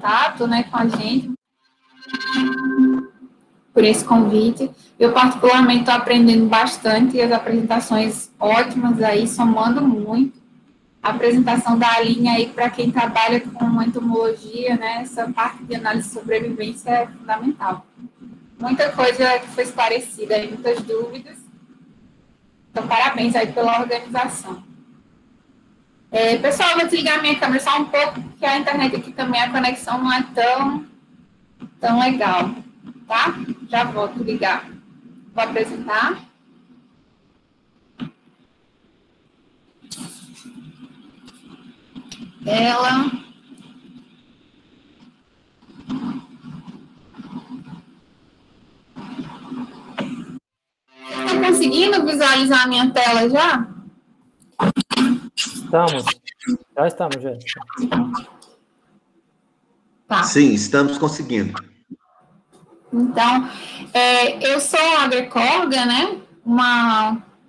contato, né, com a gente, por esse convite. Eu, particularmente, estou aprendendo bastante, e as apresentações ótimas aí, somando muito. A apresentação da Aline aí, para quem trabalha com entomologia, né, essa parte de análise de sobrevivência é fundamental. Muita coisa que foi esclarecida aí, muitas dúvidas. Então, parabéns aí pela organização. Pessoal, eu vou desligar minha câmera só um pouco, porque a internet aqui também, a conexão não é tão legal, tá? Já volto ligar. Vou apresentar. Ela. Estão conseguindo visualizar a minha tela já? Já estamos, Jéssica. Tá. Sim, estamos conseguindo. Então, eu sou agroecóloga, né?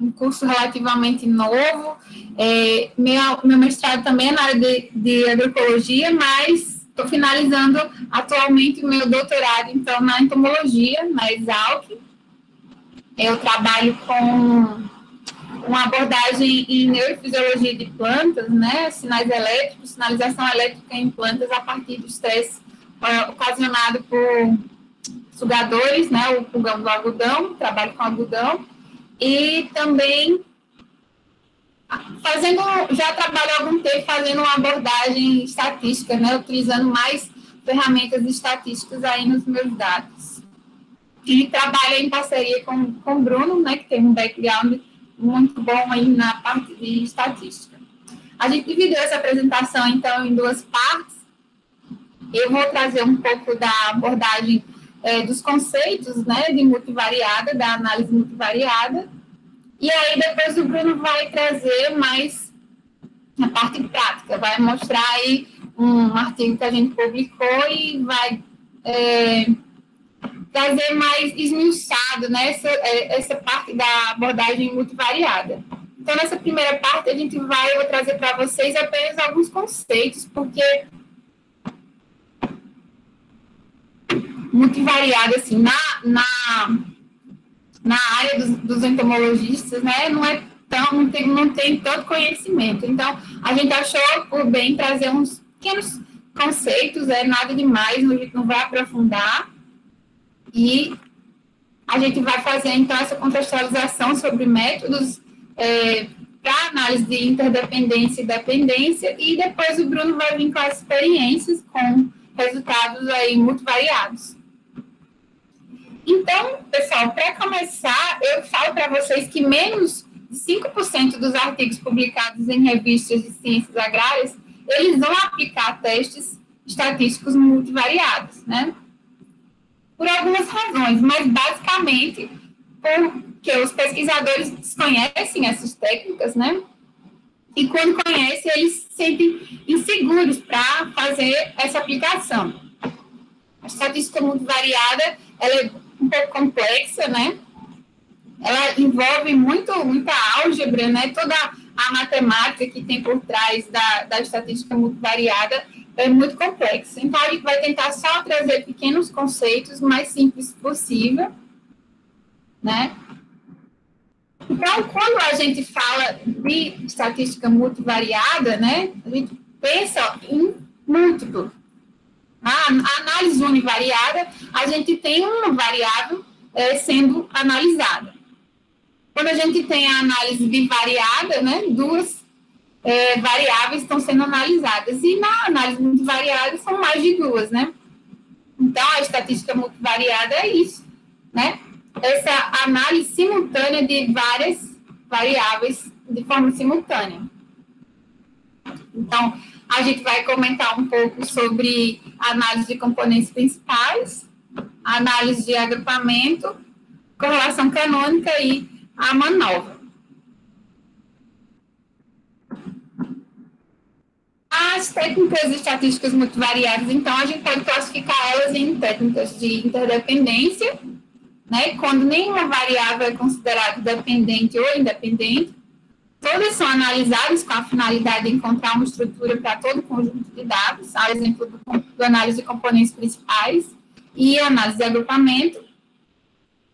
Um curso relativamente novo. Meu mestrado também é na área de agroecologia, mas estou finalizando atualmente o meu doutorado, então, na entomologia, na Exalc. Eu trabalho com uma abordagem em neurofisiologia de plantas, né? Sinais elétricos, sinalização elétrica em plantas a partir do estresse ocasionado por sugadores, né? O pulgão do algodão, trabalho com algodão. E também já trabalho há algum tempo fazendo uma abordagem estatística, né? Utilizando mais ferramentas estatísticas aí nos meus dados. E trabalho em parceria com o Bruno, né? Que tem um background muito bom aí na parte de estatística. A gente dividiu essa apresentação, então, em duas partes. Eu vou trazer um pouco da abordagem dos conceitos, né, de multivariada, da análise multivariada, e aí depois o Bruno vai trazer mais a parte prática, vai mostrar aí um artigo que a gente publicou e vai trazer mais esmiuçado, né, essa parte da abordagem multivariada. Então, nessa primeira parte, eu vou trazer para vocês apenas alguns conceitos, porque multivariada, assim, na área dos entomologistas, né, não tem tanto conhecimento. Então, a gente achou por bem trazer uns pequenos conceitos, nada demais, a gente não vai aprofundar, e a gente vai fazer, então, essa contextualização sobre métodos para análise de interdependência e dependência, e depois o Bruno vai vir com as experiências, com resultados aí muito variados. Então, pessoal, para começar, eu falo para vocês que menos de 5% dos artigos publicados em revistas de ciências agrárias, eles vão aplicar testes estatísticos multivariados, né? Por algumas razões, mas basicamente porque os pesquisadores desconhecem essas técnicas, né? E quando conhecem, eles se sentem inseguros para fazer essa aplicação. A estatística multivariada, ela é um pouco complexa, né? Ela envolve muita álgebra, né? Toda a matemática que tem por trás da estatística multivariada é muito complexa. Então, a gente vai tentar só trazer pequenos conceitos mais simples possível, né? Então, quando a gente fala de estatística multivariada, né? A gente pensa em múltiplo. A análise univariada, a gente tem uma variável sendo analisada. Quando a gente tem a análise bivariada, né, duas variáveis estão sendo analisadas. E na análise multivariada são mais de duas, né? Então, a estatística multivariada é isso, né? Essa análise simultânea de várias variáveis de forma simultânea. Então, a gente vai comentar um pouco sobre a análise de componentes principais, a análise de agrupamento, correlação canônica e a manobra. As técnicas estatísticas multivariadas, então, a gente pode classificar elas em técnicas de interdependência, né, quando nenhuma variável é considerada dependente ou independente. todas são analisadas com a finalidade de encontrar uma estrutura para todo o conjunto de dados, a exemplo do análise de componentes principais e análise de agrupamento,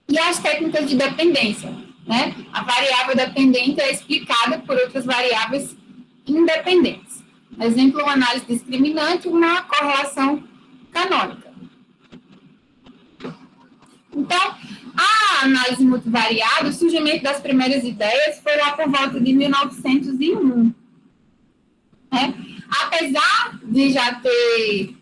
e as técnicas de dependência, né? A variável dependente é explicada por outras variáveis independentes. Exemplo, uma análise discriminante, uma correlação canônica. Então, a análise multivariada, o surgimento das primeiras ideias foi lá por volta de 1901. Né? Apesar de já ter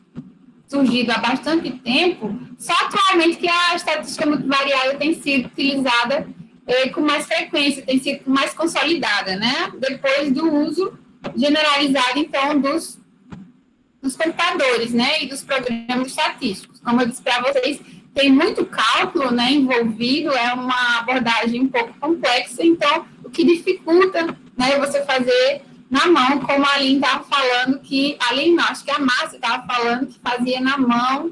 surgido há bastante tempo, só atualmente que a estatística multivariada tem sido utilizada com mais frequência, tem sido mais consolidada, né? Depois do uso generalizado, então, dos computadores, né? E dos programas estatísticos. Como eu disse para vocês, tem muito cálculo, né, envolvido, é uma abordagem um pouco complexa, então, o que dificulta, né, você fazer na mão, como a Aline estava falando, acho que a Márcia estava falando que fazia na mão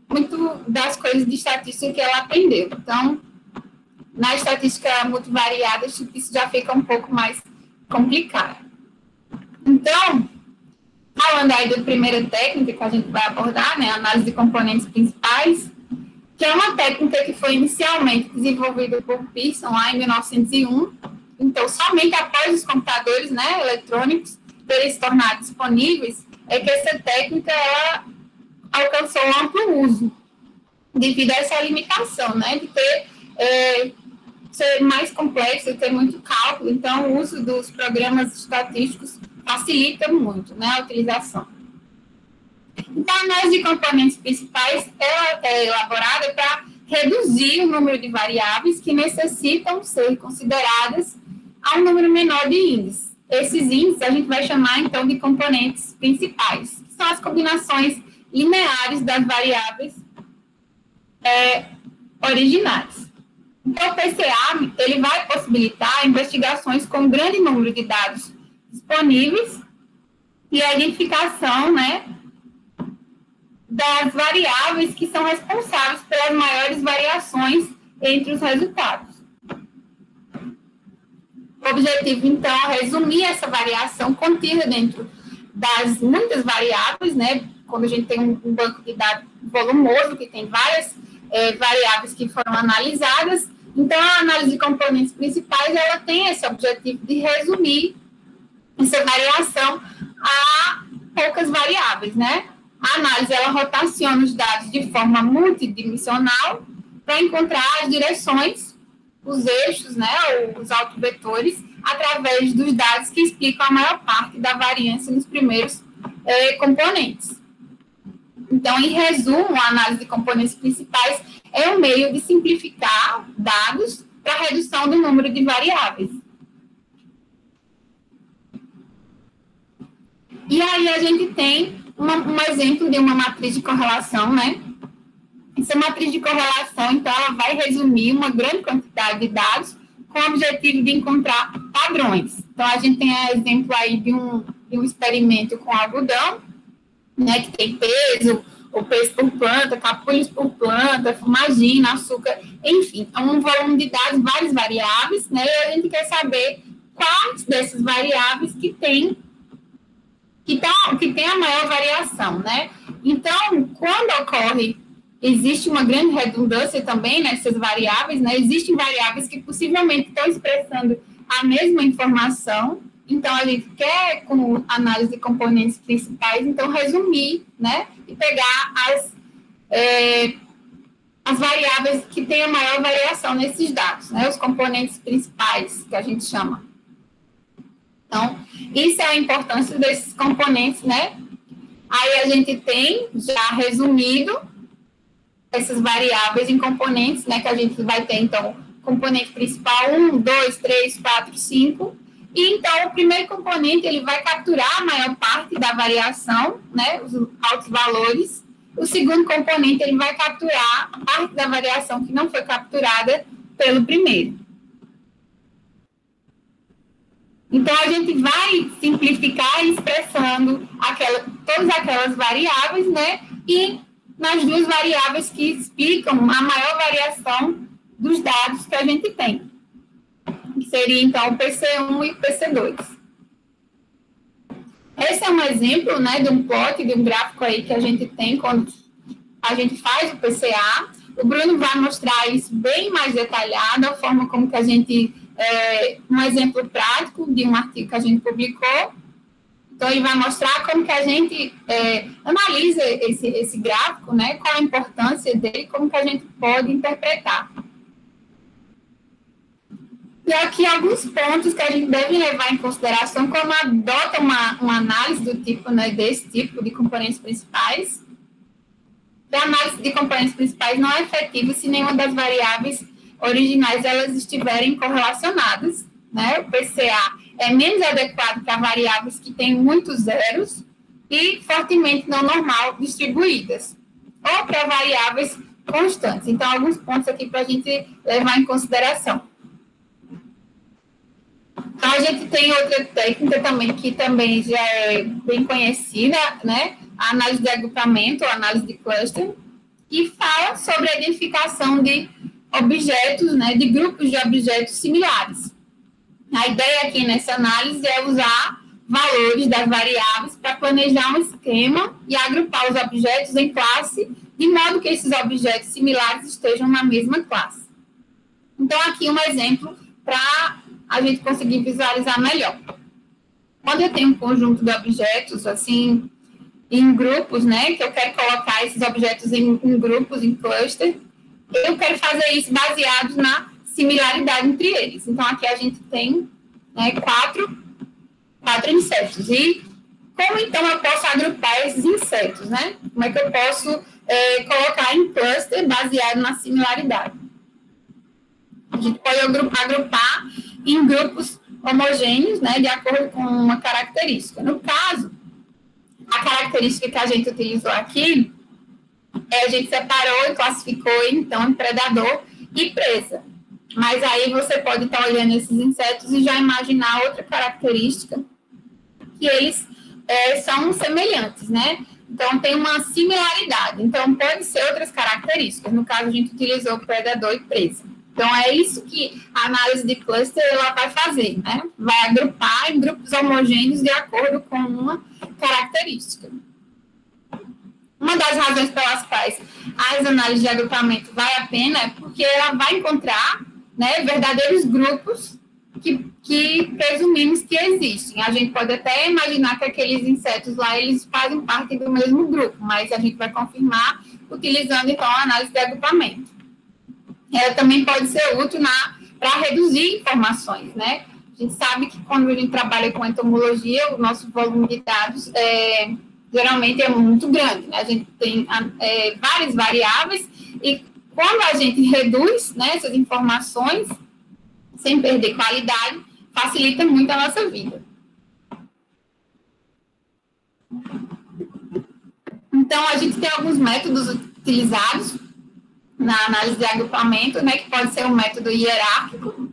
muito das coisas de estatística que ela aprendeu. Então, na estatística multivariada, isso já fica um pouco mais complicado. Então, falando aí da primeira técnica que a gente vai abordar, né, a análise de componentes principais, que é uma técnica que foi inicialmente desenvolvida por Pearson lá em 1901. Então, somente após os computadores, né, eletrônicos terem se tornado disponíveis, é que essa técnica ela alcançou amplo uso, devido a essa limitação, né, de ser mais complexo, ter muito cálculo. Então, o uso dos programas estatísticos facilita muito, né, a utilização. Então, a análise de componentes principais ela é elaborada para reduzir o número de variáveis que necessitam ser consideradas a um número menor de índices. Esses índices a gente vai chamar, então, de componentes principais, que são as combinações lineares das variáveis originais. Então, o PCA ele vai possibilitar investigações com um grande número de dados disponíveis e a identificação, né, das variáveis que são responsáveis pelas maiores variações entre os resultados. O objetivo, então, é resumir essa variação contida dentro das muitas variáveis, né, quando a gente tem um banco de dados volumoso, que tem várias variáveis que foram analisadas. Então, a análise de componentes principais, ela tem esse objetivo de resumir essa variação a poucas variáveis, né? A análise, ela rotaciona os dados de forma multidimensional para encontrar as direções, os eixos, né, os autovetores, através dos dados que explicam a maior parte da variância nos primeiros componentes. Então, em resumo, a análise de componentes principais é um meio de simplificar dados para a redução do número de variáveis. E aí a gente tem um exemplo de uma matriz de correlação, né? Essa matriz de correlação, então, ela vai resumir uma grande quantidade de dados com o objetivo de encontrar padrões. Então, a gente tem exemplo aí de um experimento com algodão, né, que tem peso, o peso por planta, capulhos por planta, fumagina, açúcar, enfim, é um volume de dados, várias variáveis, né, e a gente quer saber quais dessas variáveis que tem a maior variação, né? Então, quando existe uma grande redundância também nessas variáveis, né? Existem variáveis que possivelmente estão expressando a mesma informação. Então, a gente quer, com análise de componentes principais, então, resumir, né? E pegar as variáveis que têm a maior variação nesses dados, né? Os componentes principais, que a gente chama. Então, isso é a importância desses componentes, né? Aí a gente tem, já resumido, essas variáveis em componentes, né? Que a gente vai ter, então, componente principal 1, 2, 3, 4, 5. E, então, o primeiro componente, ele vai capturar a maior parte da variação, né? Os altos valores. O segundo componente, ele vai capturar a parte da variação que não foi capturada pelo primeiro. Então, a gente vai simplificar expressando todas aquelas variáveis, né? E nas duas variáveis que explicam a maior variação dos dados que a gente tem, que seria, então, o PC1 e o PC2. Esse é um exemplo, né, de um plot, de um gráfico aí que a gente tem quando a gente faz o PCA. O Bruno vai mostrar isso bem mais detalhado, a forma como que a gente... um exemplo prático de um artigo que a gente publicou. Então, ele vai mostrar como que a gente analisa esse gráfico, né, qual a importância dele, como que a gente pode interpretar. E aqui alguns pontos que a gente deve levar em consideração quando adota uma análise do tipo, né, desse tipo de componentes principais. A análise de componentes principais não é efetiva se nenhuma das variáveis originais elas estiverem correlacionadas, né? O PCA é menos adequado para variáveis que têm muitos zeros e fortemente não normal distribuídas, ou para variáveis constantes. Então, alguns pontos aqui para a gente levar em consideração. Então, a gente tem outra técnica também, que também já é bem conhecida, né? A análise de agrupamento, a análise de cluster, que fala sobre a identificação de objetos, né? De grupos de objetos similares. A ideia aqui nessa análise é usar valores das variáveis para planejar um esquema e agrupar os objetos em classe, de modo que esses objetos similares estejam na mesma classe. Então, aqui um exemplo para a gente conseguir visualizar melhor. Quando eu tenho um conjunto de objetos, assim, em grupos, né, que eu quero colocar esses objetos em grupos, em cluster, eu quero fazer isso baseado na similaridade entre eles. Então, aqui a gente tem, né, quatro insetos. E como, então, eu posso agrupar esses insetos, né? Como é que eu posso colocar em cluster baseado na similaridade? A gente pode agrupar em grupos homogêneos, né, de acordo com uma característica. No caso, a característica que a gente utilizou aqui, a gente separou e classificou, então, em predador e presa. Mas aí você pode estar olhando esses insetos e já imaginar outra característica, que eles são semelhantes, né? Então, tem uma similaridade. Então, pode ser outras características. No caso, a gente utilizou predador e presa. Então, é isso que a análise de cluster ela vai fazer, né? Vai agrupar em grupos homogêneos de acordo com uma característica. Uma das razões pelas quais as análises de agrupamento vale a pena é porque ela vai encontrar, né, verdadeiros grupos que presumimos que existem. A gente pode até imaginar que aqueles insetos lá, eles fazem parte do mesmo grupo, mas a gente vai confirmar utilizando, então, a análise de agrupamento. Ela também pode ser útil para reduzir informações, né? A gente sabe que quando a gente trabalha com entomologia, o nosso volume de dados geralmente é muito grande, né? A gente tem várias variáveis e quando a gente reduz, né, essas informações, sem perder qualidade, facilita muito a nossa vida. Então, a gente tem alguns métodos utilizados na análise de agrupamento, né, que pode ser um método hierárquico,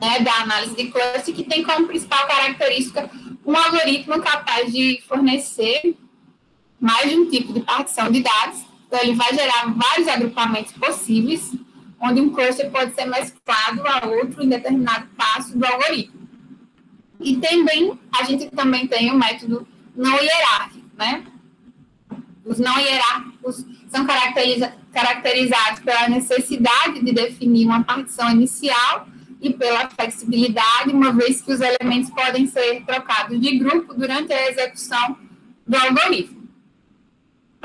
né, da análise de cluster, que tem como principal característica um algoritmo capaz de fornecer mais de um tipo de partição de dados. Então, ele vai gerar vários agrupamentos possíveis, onde um cluster pode ser mesclado a outro em determinado passo do algoritmo. E também, a gente também tem o método não hierárquico, né? Os não hierárquicos são caracterizados pela necessidade de definir uma partição inicial e pela flexibilidade, uma vez que os elementos podem ser trocados de grupo durante a execução do algoritmo.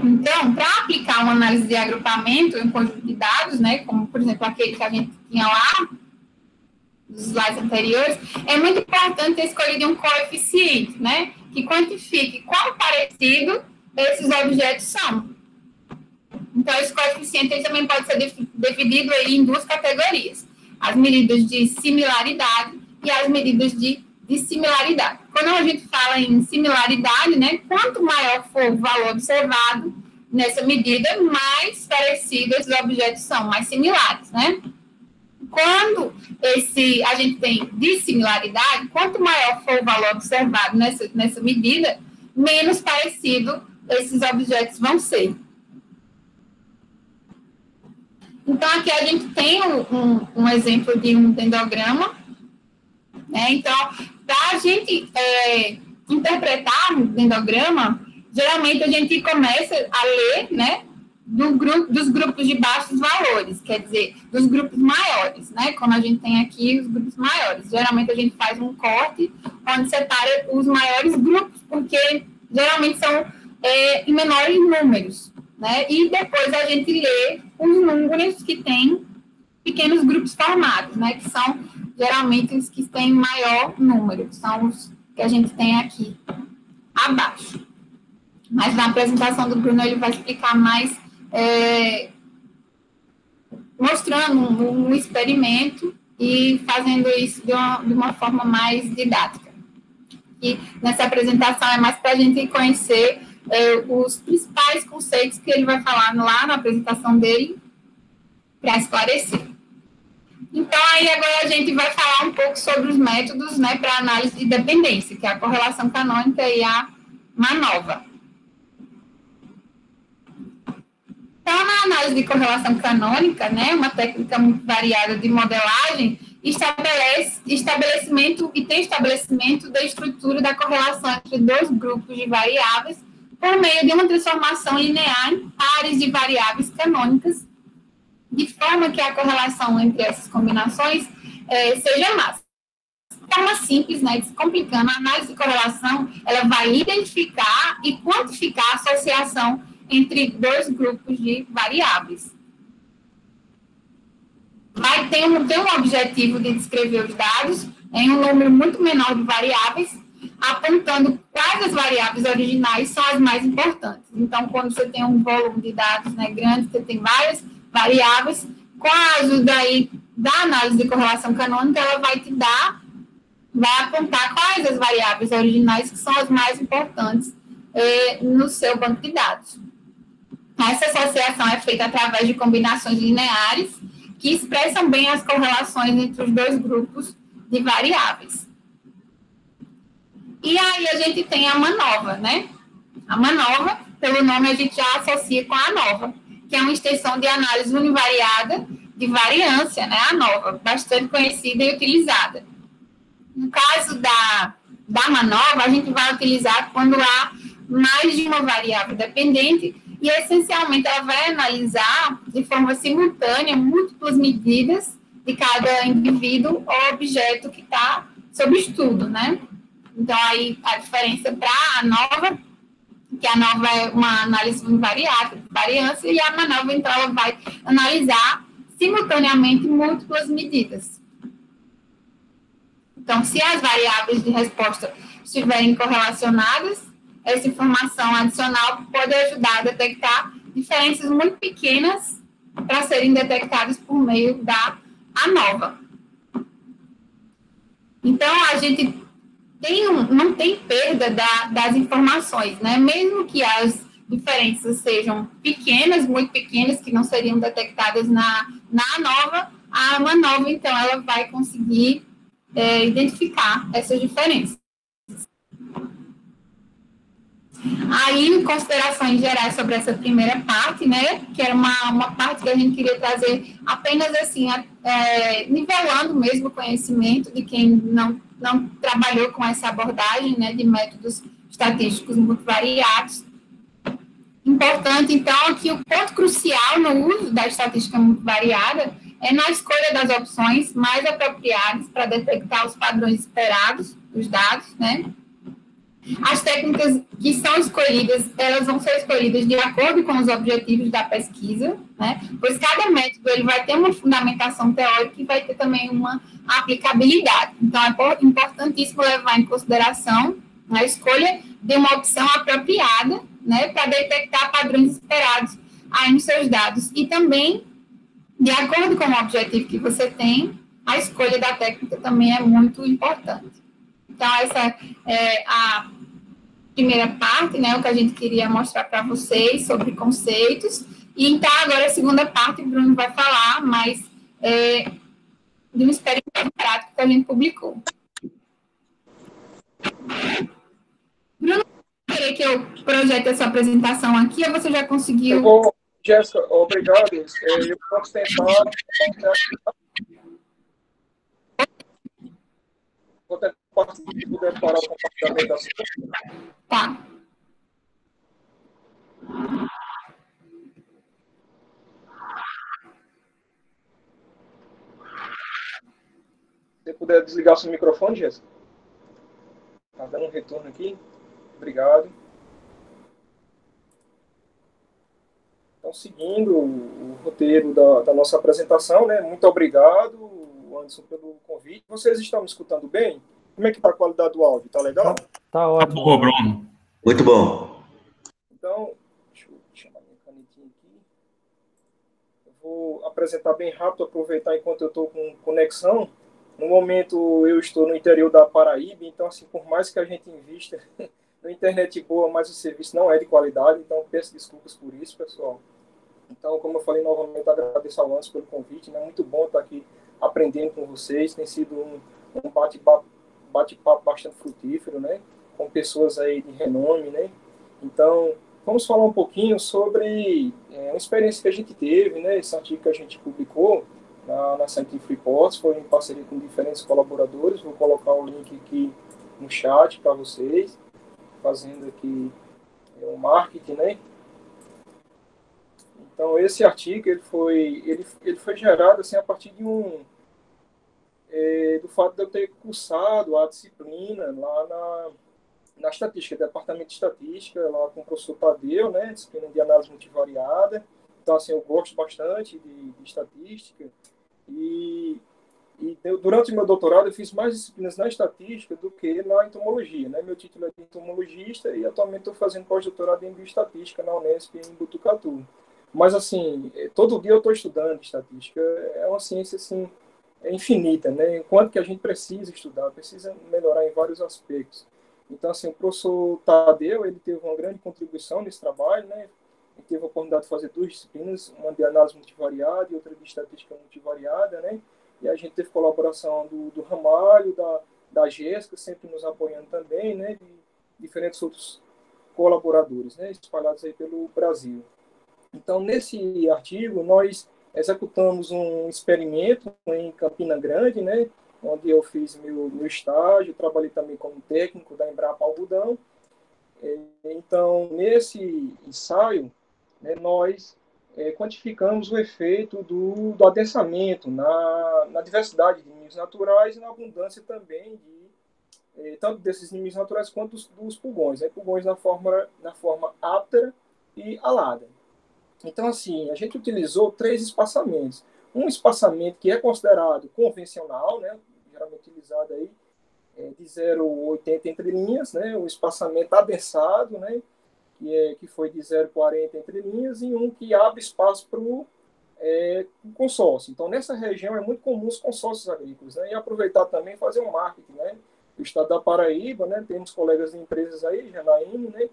Então, para aplicar uma análise de agrupamento em um conjunto de dados, né, como, por exemplo, aquele que a gente tinha lá, nos slides anteriores, é muito importante ter escolhido um coeficiente, né, que quantifique quão parecido esses objetos são. Então, esse coeficiente também pode ser dividido aí em duas categorias: as medidas de similaridade e as medidas de dissimilaridade. Quando a gente fala em similaridade, né, quanto maior for o valor observado nessa medida, mais parecidos esses objetos são, mais similares, né? Quando a gente tem dissimilaridade, quanto maior for o valor observado nessa medida, menos parecido esses objetos vão ser. Então, aqui a gente tem um exemplo de um dendrograma, né? Então, para a gente interpretar o dendrograma, geralmente a gente começa a ler, né, dos grupos de baixos valores, quer dizer, dos grupos maiores, né? Como a gente tem aqui os grupos maiores. Geralmente a gente faz um corte onde separa os maiores grupos, porque geralmente são em menores números, né? E depois a gente lê os números que têm pequenos grupos formados, né? Que são geralmente os que têm maior número, que são os que a gente tem aqui abaixo. Mas na apresentação do Bruno ele vai explicar mais, mostrando um experimento e fazendo isso de uma forma mais didática. E nessa apresentação é mais para a gente conhecer os principais conceitos que ele vai falar lá na apresentação dele, para esclarecer. Então, aí agora a gente vai falar um pouco sobre os métodos, né, para análise de dependência, que é a correlação canônica e a MANOVA. Então, na análise de correlação canônica, né, uma técnica muito variada de modelagem, estabelecimento da estrutura da correlação entre dois grupos de variáveis por meio de uma transformação linear em pares de variáveis canônicas, de forma que a correlação entre essas combinações seja máxima. De forma simples, né, descomplicando, a análise de correlação ela vai identificar e quantificar a associação entre dois grupos de variáveis. Vai ter um objetivo de descrever os dados em um número muito menor de variáveis, apontando quais as variáveis originais são as mais importantes. Então, quando você tem um volume de dados, né, grande, você tem várias variáveis, com a ajuda aí da análise de correlação canônica, ela vai apontar quais as variáveis originais que são as mais importantes no seu banco de dados. Essa associação é feita através de combinações lineares que expressam bem as correlações entre os dois grupos de variáveis. E aí a gente tem a MANOVA, né? A MANOVA, pelo nome a gente já associa com a ANOVA, que é uma extensão de análise univariada de variância, né? A ANOVA, bastante conhecida e utilizada. No caso da MANOVA, a gente vai utilizar quando há mais de uma variável dependente e, essencialmente, ela vai analisar de forma simultânea múltiplas medidas de cada indivíduo ou objeto que está sob estudo, né? Então, aí, a diferença para a ANOVA, que a ANOVA é uma análise univariada de variância, e a MANOVA, então, ela vai analisar simultaneamente múltiplas medidas. Então, se as variáveis de resposta estiverem correlacionadas, essa informação adicional pode ajudar a detectar diferenças muito pequenas para serem detectadas por meio da ANOVA. Então, a gente não tem perda das informações, né? Mesmo que as diferenças sejam pequenas, muito pequenas, que não seriam detectadas na ANOVA, a MANOVA, então, ela vai conseguir identificar essas diferenças. Aí, considerações gerais sobre essa primeira parte, né, que era uma parte que a gente queria trazer apenas assim, nivelando mesmo o conhecimento de quem não trabalhou com essa abordagem, né, de métodos estatísticos multivariados. Importante, então, que o ponto crucial no uso da estatística multivariada é na escolha das opções mais apropriadas para detectar os padrões esperados dos dados, né? As técnicas que são escolhidas, elas vão ser escolhidas de acordo com os objetivos da pesquisa, né? Pois cada método ele vai ter uma fundamentação teórica e vai ter também uma aplicabilidade. Então, é importantíssimo levar em consideração a escolha de uma opção apropriada, né, para detectar padrões esperados aí nos seus dados. E também, de acordo com o objetivo que você tem, a escolha da técnica também é muito importante. Então, essa é a primeira parte, né, o que a gente queria mostrar para vocês sobre conceitos. E então, agora a segunda parte, o Bruno vai falar mais de um experimento prático que a gente publicou. Bruno, queria que eu projete essa apresentação aqui, ou você já conseguiu? Jéssica, obrigado. Eu posso tentar. Vou tentar poder parar o compartilhamento da sua. Tá. Se você puder desligar o seu microfone, Jéssica. Tá dando um retorno aqui. Obrigado. Então, seguindo o roteiro da nossa apresentação, né? Muito obrigado, Anderson, pelo convite. Vocês estão me escutando bem? Como é que está a qualidade do áudio? Tá legal? Tá ótimo. Boa, Bruno. Muito bom. Então, deixa eu chamar minha canetinha aqui. Eu vou apresentar bem rápido, aproveitar enquanto eu estou com conexão. No momento, eu estou no interior da Paraíba, então, assim, por mais que a gente invista na internet boa, mas o serviço não é de qualidade, então peço desculpas por isso, pessoal. Então, como eu falei novamente, agradeço ao Anderson pelo convite, né? Muito bom estar aqui aprendendo com vocês, tem sido um bate-papo bastante frutífero, né? Com pessoas aí de renome, né? Então, vamos falar um pouquinho sobre uma experiência que a gente teve, né? Esse artigo que a gente publicou na Scientific Reports, foi em parceria com diferentes colaboradores, vou colocar o link aqui no chat para vocês, fazendo aqui o marketing, né? Então, esse artigo ele foi gerado assim, a partir de do fato de eu ter cursado a disciplina lá na estatística, departamento de estatística, lá com o professor Tadeu, né? Disciplina de análise multivariada. Então, assim, eu gosto bastante de estatística. E durante o meu doutorado eu fiz mais disciplinas na estatística do que na entomologia, né? Meu título é de entomologista e atualmente estou fazendo pós-doutorado em bioestatística na Unesp em Botucatu. Mas, assim, todo dia eu estou estudando estatística. É uma ciência, assim, infinita, né? Enquanto que a gente precisa estudar, precisa melhorar em vários aspectos. Então, assim, o professor Tadeu, ele teve uma grande contribuição nesse trabalho, né? Ele teve a oportunidade de fazer 2 disciplinas, uma de análise multivariada e outra de estatística multivariada, né? E a gente teve colaboração do Ramalho, da Jéssica, sempre nos apoiando também, né? De diferentes outros colaboradores, né? Espalhados aí pelo Brasil. Então, nesse artigo, nós executamos um experimento em Campina Grande, né, onde eu fiz meu estágio, trabalhei também como técnico da Embrapa Algodão. Então, nesse ensaio, né, nós quantificamos o efeito do adensamento na diversidade de níveis naturais e na abundância também tanto desses níveis naturais quanto dos pulgões, né, pulgões na forma áptera e alada. Então, assim, a gente utilizou 3 espaçamentos. Um espaçamento que é considerado convencional, né, geralmente utilizado aí, de 0,80 entre linhas, né, o espaçamento adensado, né, que foi de 0,40 entre linhas, e um que abre espaço para o consórcio. Então, nessa região é muito comum os consórcios agrícolas, né, e aproveitar também fazer um marketing, né, o estado da Paraíba, né, temos colegas de empresas aí, Janaíne, né,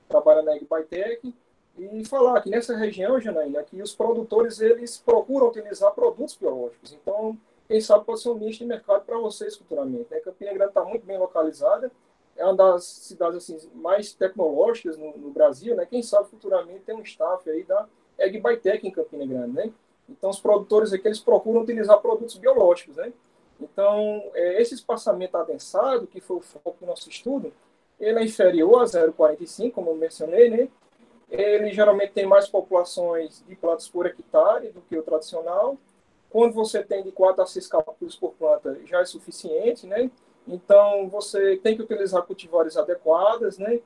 trabalha na Agritech, e falar que nessa região, Janaína, aqui os produtores eles procuram utilizar produtos biológicos. Então, quem sabe pode ser um nicho de mercado para vocês futuramente. Né? Campina Grande está muito bem localizada, é uma das cidades assim, mais tecnológicas no Brasil. Né? Quem sabe futuramente tem um staff aí da Agritech em Campina Grande. Né? Então, os produtores aqui eles procuram utilizar produtos biológicos. Né? Então, esse espaçamento adensado, que foi o foco do nosso estudo, ele é inferior a 0,45, como eu mencionei, né? Ele geralmente tem mais populações de plantas por hectare do que o tradicional. Quando você tem de 4 a 6 capítulos por planta, já é suficiente, né? Então, você tem que utilizar cultivares adequadas, né?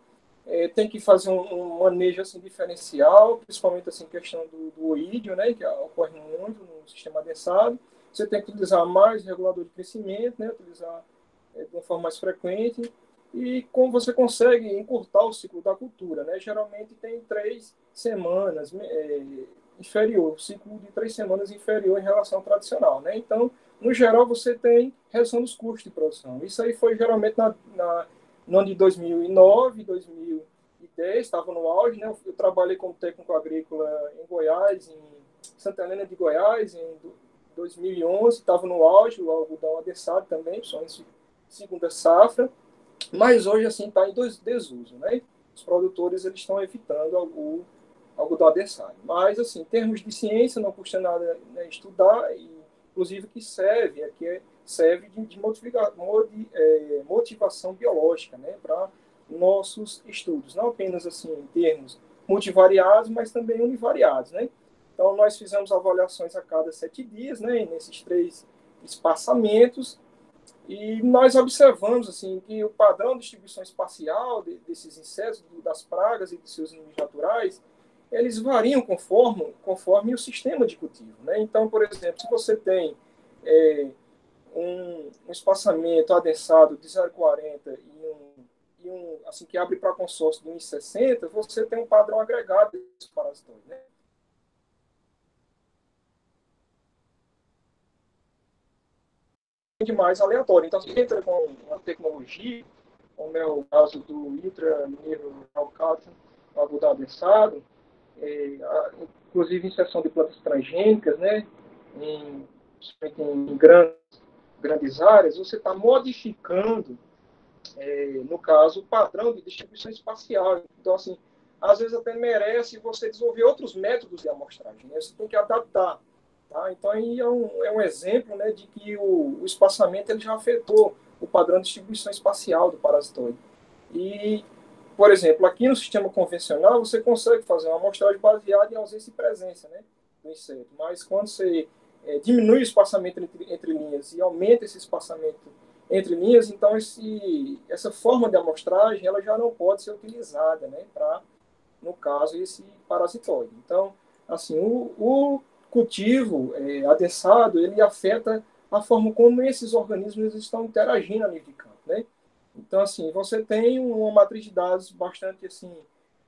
Tem que fazer um manejo assim, diferencial, principalmente assim, questão do oídio, né? Que ocorre muito no sistema adensado. Você tem que utilizar mais regulador de crescimento, né? Utilizar de uma forma mais frequente. E como você consegue encurtar o ciclo da cultura, né? Geralmente tem 3 semanas inferior, o ciclo de 3 semanas inferior em relação ao tradicional, né? Então, no geral, você tem redução dos custos de produção. Isso aí foi geralmente no ano de 2009, 2010, estava no auge, né? Eu trabalhei como técnico agrícola em Goiás, em Santa Helena de Goiás, em 2011, estava no auge, o algodão adensado também, só em segunda safra. Mas hoje, assim, está em desuso, né? Os produtores, eles estão evitando o algodão adensado. Mas, assim, em termos de ciência, não custa nada, né, estudar, e, inclusive, que serve aqui serve de motivação biológica, né, para nossos estudos, não apenas assim em termos multivariados, mas também univariados, né? Então, nós fizemos avaliações a cada 7 dias, né, nesses 3 espaçamentos, e nós observamos assim que o padrão de distribuição espacial desses insetos, das pragas e de seus inimigos naturais, eles variam conforme o sistema de cultivo, né? Então, por exemplo, se você tem um espaçamento adensado de 0,40 e um assim que abre para consórcio de 1,60, você tem um padrão agregado desses parasitões, né? Mais aleatório. Então, você entra com uma tecnologia, como é o caso do intra-mineiro alcácio, algodão adensado, inclusive inserção de plantas transgênicas, né, em grandes áreas, você está modificando, no caso, o padrão de distribuição espacial. Então, assim, às vezes até merece você desenvolver outros métodos de amostragem, né? Você tem que adaptar. Tá? Então, aí é um exemplo, né, de que o espaçamento ele já afetou o padrão de distribuição espacial do parasitoide. E, por exemplo, aqui no sistema convencional, você consegue fazer uma amostragem baseada em ausência e presença, né, do inseto. Mas quando você diminui o espaçamento entre linhas e aumenta esse espaçamento entre linhas, então essa forma de amostragem ela já não pode ser utilizada, né, para, no caso, esse parasitoide. Então, assim, o cultivo adensado, ele afeta a forma como esses organismos estão interagindo a nível de campo, né? Então, assim, você tem uma matriz de dados bastante, assim,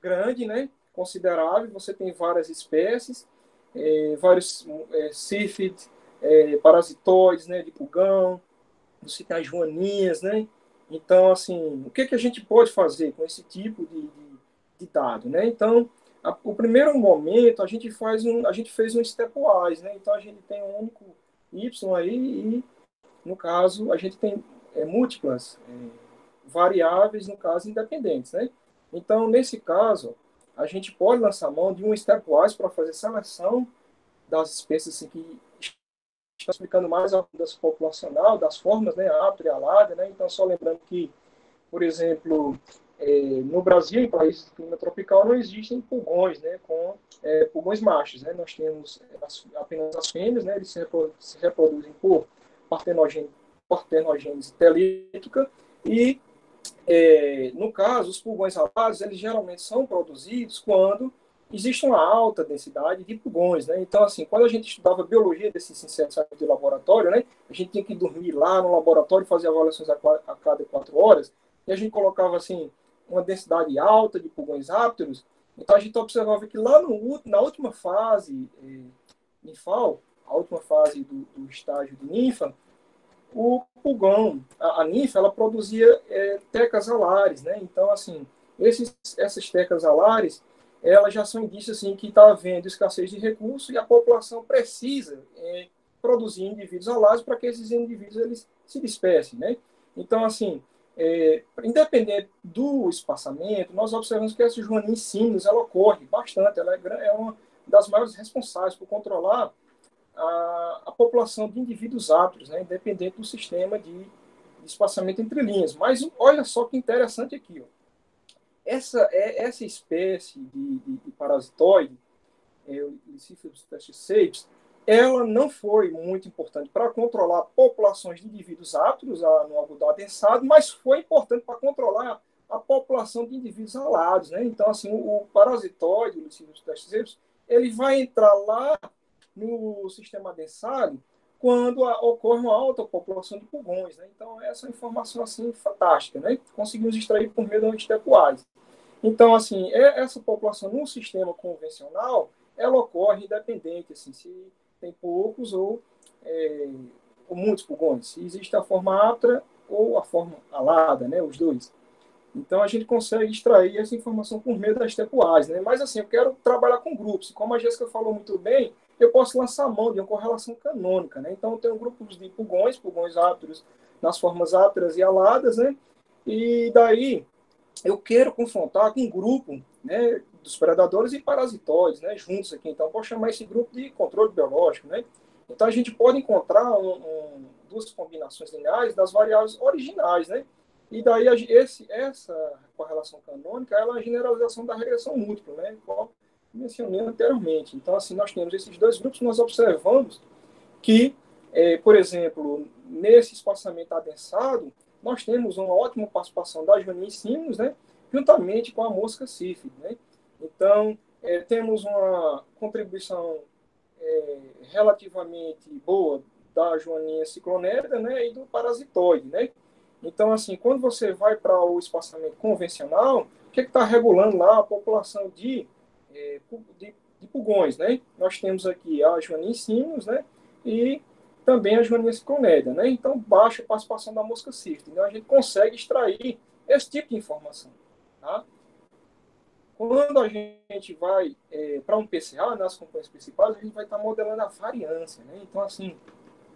grande, né? Considerável, você tem várias espécies, vários sífides, parasitoides, né? De pulgão, você tem as joaninhas, né? Então, assim, o que a gente pode fazer com esse tipo de dado, né? Então, o primeiro momento, a gente fez um stepwise, né? Então, a gente tem um único Y aí e, no caso, a gente tem múltiplas variáveis, no caso, independentes, né? Então, nesse caso, a gente pode lançar mão de um stepwise para fazer seleção das espécies assim, que estão explicando mais a mudança populacional, das formas, né? Apto e alada, né? Então, só lembrando que, por exemplo, no Brasil, em países de clima tropical, não existem pulgões, né, com pulgões machos, né? Nós temos apenas as fêmeas, né? Eles se reproduzem por partenogênese telítica e, no caso, os pulgões alados, eles geralmente são produzidos quando existe uma alta densidade de pulgões, né? Então, assim, quando a gente estudava biologia desses insetos de laboratório, né, a gente tinha que dormir lá no laboratório e fazer avaliações a cada 4 horas, e a gente colocava, assim, uma densidade alta de pulgões ápteros. Então, a gente observava que lá na última fase ninfal, a última fase do estágio de ninfa, o pulgão, a ninfa, ela produzia tecas alares, né? Então, assim, essas tecas alares, elas já são indícios assim, que está havendo escassez de recursos e a população precisa produzir indivíduos alares para que esses indivíduos eles se dispersem, né? Então, assim, independente do espaçamento, nós observamos que essa joaninha ela ocorre bastante, ela é uma das maiores responsáveis por controlar a população de indivíduos aptos, né, independente do sistema de espaçamento entre linhas. Mas olha só que interessante aqui, ó. Essa espécie de parasitoide, o Lysippus testicipes, ela não foi muito importante para controlar populações de indivíduos aptos no algodão adensado, mas foi importante para controlar a população de indivíduos alados, né? Então, assim, o parasitoide, o Lysippus testicipes, ele vai entrar lá no sistema adensado quando ocorre uma alta população de pulgões, né? Então, essa é uma informação, assim, fantástica, né? Conseguimos extrair por meio da stepwise. Então, assim, essa população no sistema convencional, ela ocorre independente, assim, se tem poucos ou muitos pulgões. Se existe a forma apta ou a forma alada, né? Os dois. Então, a gente consegue extrair essa informação por meio das stepwise, né? Mas, assim, eu quero trabalhar com grupos. Como a Jéssica falou muito bem, eu posso lançar mão de uma correlação canônica, né? Então, eu tenho grupos de pulgões ápteros nas formas ápteras e aladas, né? E daí eu quero confrontar com um grupo, né, dos predadores e parasitoides, né, juntos aqui. Então, eu posso chamar esse grupo de controle biológico, né? Então, a gente pode encontrar duas combinações lineares das variáveis originais, né? E daí essa correlação canônica ela é a generalização da regressão múltipla, né? Como mencionei anteriormente. Então, assim, nós temos esses dois grupos, nós observamos que, por exemplo, nesse espaçamento adensado, nós temos uma ótima participação da Joaninha Simons, né? Juntamente com a mosca sífide, né? Então, temos uma contribuição relativamente boa da Joaninha ciclonéria, né, e do parasitoide, né? Então, assim, quando você vai para o espaçamento convencional, o que está regulando lá a população de pulgões, né? Nós temos aqui a Joaninha simos, né, e também a Joaninha ciclonéria, né? Então, baixa participação da mosca sífide. Então, a gente consegue extrair esse tipo de informação, tá? Quando a gente vai para um PCA, nas componentes principais, a gente vai estar modelando a variância, né? Então, assim,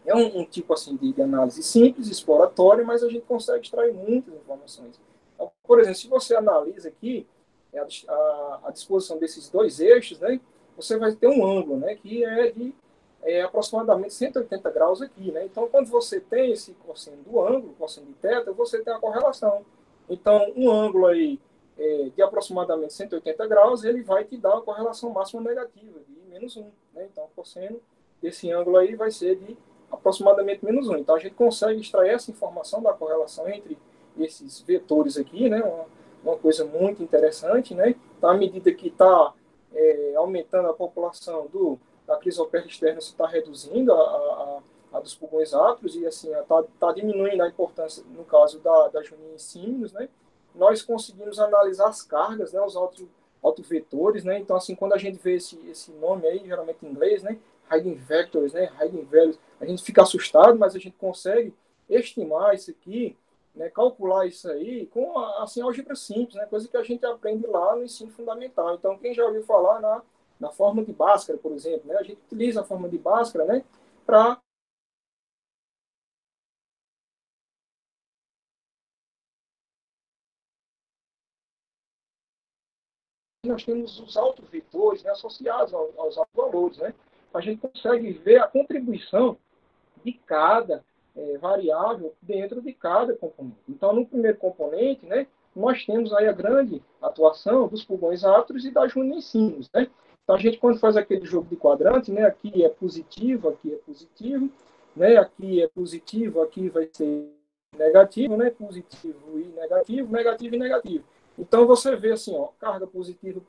é um tipo assim de análise simples, exploratória, mas a gente consegue extrair muitas informações. Então, por exemplo, se você analisa aqui a disposição desses dois eixos, né? Você vai ter um ângulo, né? Que é de aproximadamente 180 graus aqui, né? Então, quando você tem esse cosseno do ângulo, cosseno de θ, você tem a correlação. Então, um ângulo aí de aproximadamente 180 graus, ele vai te dar uma correlação máxima negativa, de -1. Né? Então, o cosseno desse ângulo aí vai ser de aproximadamente -1. Então, a gente consegue extrair essa informação da correlação entre esses vetores aqui, né? Uma coisa muito interessante, né? Então, à medida que está aumentando a população da crisopelta externa, se está reduzindo a dos pulgões áturos e assim está diminuindo a importância, no caso da Joaninha simos, né? Nós conseguimos analisar as cargas, né, os autovetores, né? Então, assim, quando a gente vê esse nome aí, geralmente em inglês, né, Eigenvectors, né, Eigenvalues, a gente fica assustado, mas a gente consegue estimar isso aqui, né, calcular isso aí com, assim, álgebra simples, né, coisa que a gente aprende lá no ensino fundamental. Então, quem já ouviu falar na fórmula de Bhaskara, por exemplo, né, a gente utiliza a fórmula de Bhaskara, né, para nós temos os autovetores, né, associados aos autovalores, né? A gente consegue ver a contribuição de cada variável dentro de cada componente. Então, no primeiro componente, né, nós temos aí a grande atuação dos pulgões áturos e da Joaninha simos, né? Então, a gente, quando faz aquele jogo de quadrante, né, aqui é positivo, né, aqui é positivo, aqui vai ser negativo, né, positivo e negativo, negativo e negativo. Então, você vê assim, ó, carga positiva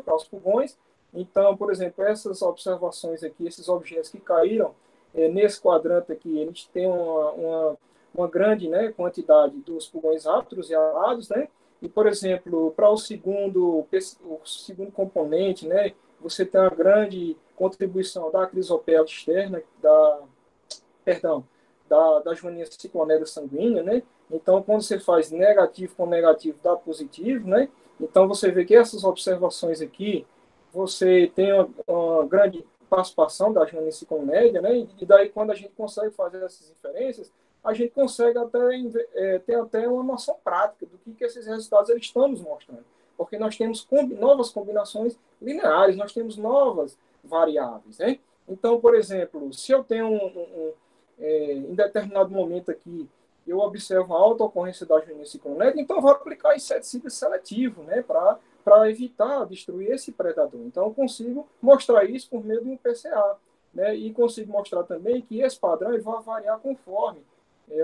para os pulgões. Então, por exemplo, essas observações aqui, esses objetos que caíram nesse quadrante aqui, eles têm uma grande, né, quantidade dos pulgões áturos e alados, né? E, por exemplo, para o segundo componente, né, você tem uma grande contribuição da crisopelta externa, da Joaninha ciclonéria sanguínea, né? Então, quando você faz negativo com negativo, dá positivo, né? Então, você vê que essas observações aqui, você tem uma grande participação da Joaninha ciclonéria, né? E daí, quando a gente consegue fazer essas inferências, a gente consegue ter até uma noção prática do que esses resultados eles estão nos mostrando. Porque nós temos novas combinações lineares, nós temos novas variáveis, né? Então, por exemplo, se eu tenho em determinado momento aqui, eu observo a alta ocorrência da Joaninha ciclonéria, então eu vou aplicar inseticida seletivo, né, para evitar destruir esse predador. Então, eu consigo mostrar isso por meio de um PCA, né, e consigo mostrar também que esse padrão ele vai variar conforme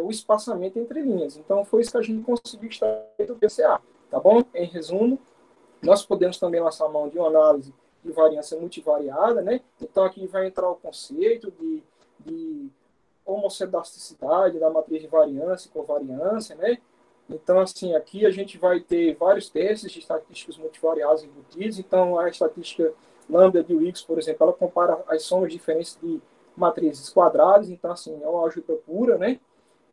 o espaçamento entre linhas. Então, foi isso que a gente conseguiu extrair do PCA, tá bom? Em resumo, nós podemos também lançar a mão de uma análise de variância multivariada, né? Então, aqui vai entrar o conceito de homocedasticidade da matriz de variância e covariância, né? Então, assim, aqui a gente vai ter vários testes de estatísticas multivariadas embutidos. Então, a estatística lambda de Wix, por exemplo, ela compara as somas diferentes de matrizes quadradas. Então, assim, é uma álgebra pura, né?